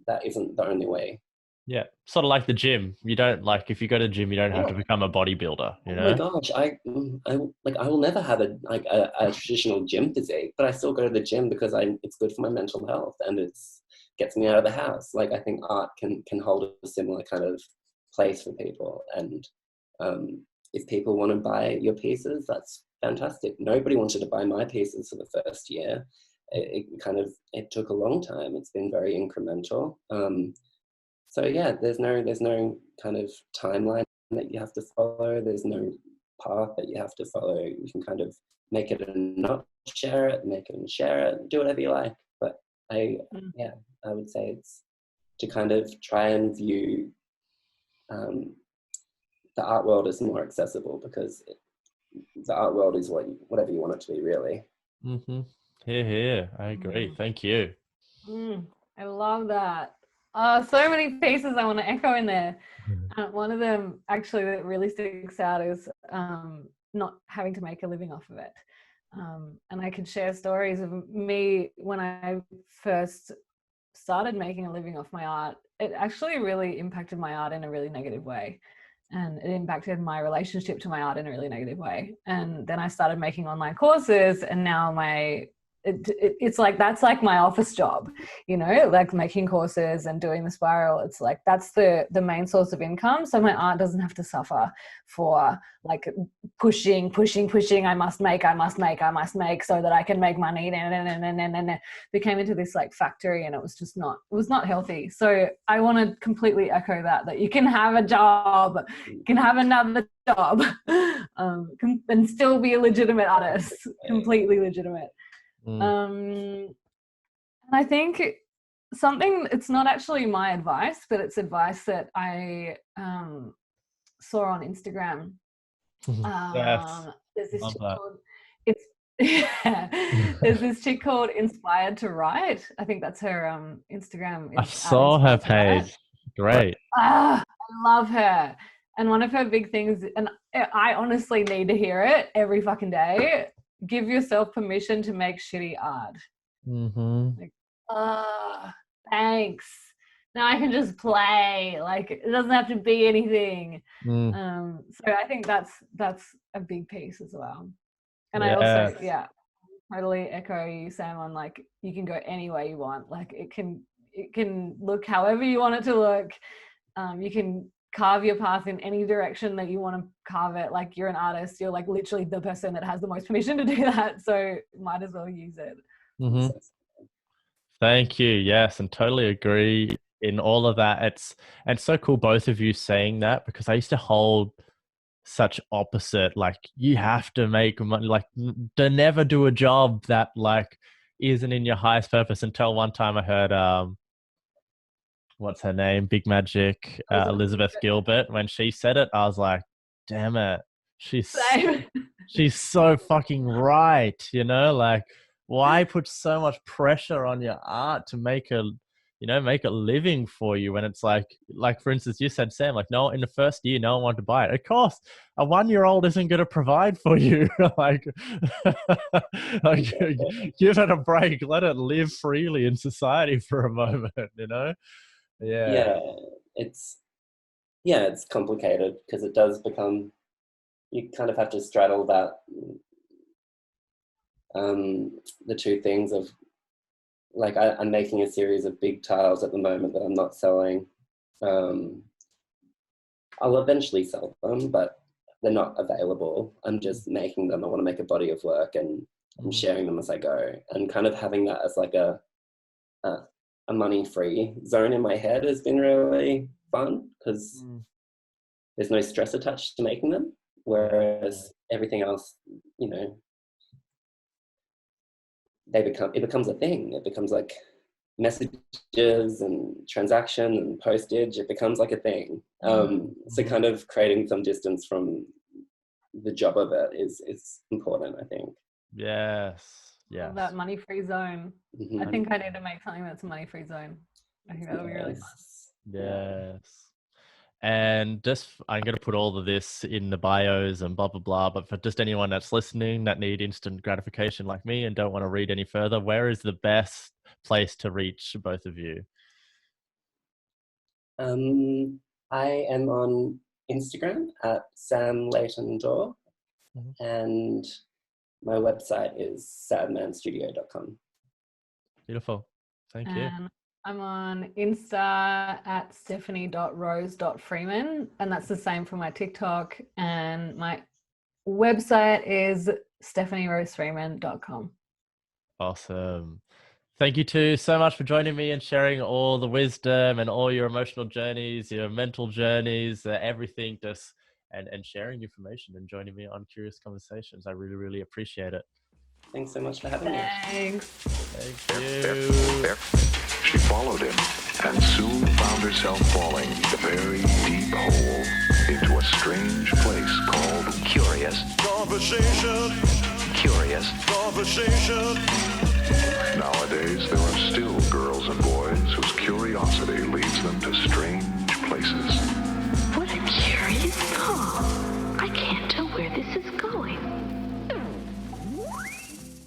that isn't the only way.
Yeah, sort of like the gym. You don't, like, if you go to the gym, you don't have to become a bodybuilder, you know?
Oh my gosh, I will never have a traditional gym physique, but I still go to the gym because it's good for my mental health, and it gets me out of the house. Like, I think art can hold a similar kind of place for people, and if people want to buy your pieces, that's fantastic. Nobody wanted to buy my pieces for the first year. It took a long time. It's been very incremental. So yeah, there's no kind of timeline that you have to follow. There's no path that you have to follow. You can kind of make it and not share it, make it and share it, do whatever you like. But I would say it's to kind of try and view the art world as more accessible, because the art world is whatever you want it to be, really.
Here. I agree. Thank you.
I love that. So many pieces I want to echo in there. One of them actually that really sticks out is not having to make a living off of it. And I could share stories of me when I first started making a living off my art. It actually really impacted my art in a really negative way. And it impacted my relationship to my art in a really negative way. And then I started making online courses, and now my it's like, that's like my office job, you know, like making courses and doing the spiral. It's like, that's the main source of income. So my art doesn't have to suffer for like pushing. I must make so that I can make money. And became into this like factory, and it was not healthy. So I want to completely echo that you can have a job, you can have another job, and still be a legitimate artist, completely legitimate. And I think it's not actually my advice, but it's advice that I saw on Instagram. There's this chick called there's this chick called Inspired to Write. I think that's her Instagram.
I saw her page. Great.
I love her. And one of her big things, and I honestly need to hear it every fucking day: give yourself permission to make shitty art. Like, thanks. Now I can just play. Like, it doesn't have to be anything. So I think that's a big piece as well. And I also, totally echo you, Sam, on like, you can go any way you want. Like, it can look however you want it to look. You can carve your path in any direction that you want to carve it. Like, you're an artist, you're like literally the person that has the most permission to do that, so might as well use it.
Thank you. Yes, and totally agree in all of that. It's so cool both of you saying that, because I used to hold such opposite, like, you have to make money, like, to never do a job that like isn't in your highest purpose, until one time I heard what's her name? Big Magic, Elizabeth Gilbert. When she said it, I was like, damn it. She's so fucking right. You know, like, why put so much pressure on your art to make a living for you, when it's like for instance, you said, Sam, like, no, in the first year, no one wanted to buy it. Of course, a 1-year-old isn't going to provide for you. like give it a break. Let it live freely in society for a moment, you know?
It's complicated, because it does become, you kind of have to straddle that the two things of, like, I'm making a series of big tiles at the moment that I'm not selling. I'll eventually sell them, but they're not available. I'm just making them. I want to make a body of work, and I'm sharing them as I go, and kind of having that as like a money-free zone in my head has been really fun, because there's no stress attached to making them, whereas everything else, you know, it becomes a thing. It becomes like messages and transaction and postage. It becomes like a thing. So kind of creating some distance from the job of it is important, I think.
Yes.
That money-free zone. I think I need to make something that's a money-free zone. I think that'll be really fun.
Yes. And just, I'm going to put all of this in the bios and blah, blah, blah. But for just anyone that's listening that need instant gratification like me and don't want to read any further, where is the best place to reach both of you?
I am on Instagram at Sam Leighton-Dore, and my website is sadmanstudio.com.
Beautiful. Thank you.
I'm on Insta at stephanie.rose.freeman, and that's the same for my TikTok, and my website is stephanierosefreeman.com.
Awesome. Thank you two so much for joining me and sharing all the wisdom and all your emotional journeys, your mental journeys, everything, just and sharing information and joining me on Curious Conversations. I really, really appreciate it.
Thanks so much for having me.
Thanks.
Thank you.
She followed him and soon found herself falling a very deep hole into a strange place called
Curious Conversation.
Curious
Conversation.
Nowadays,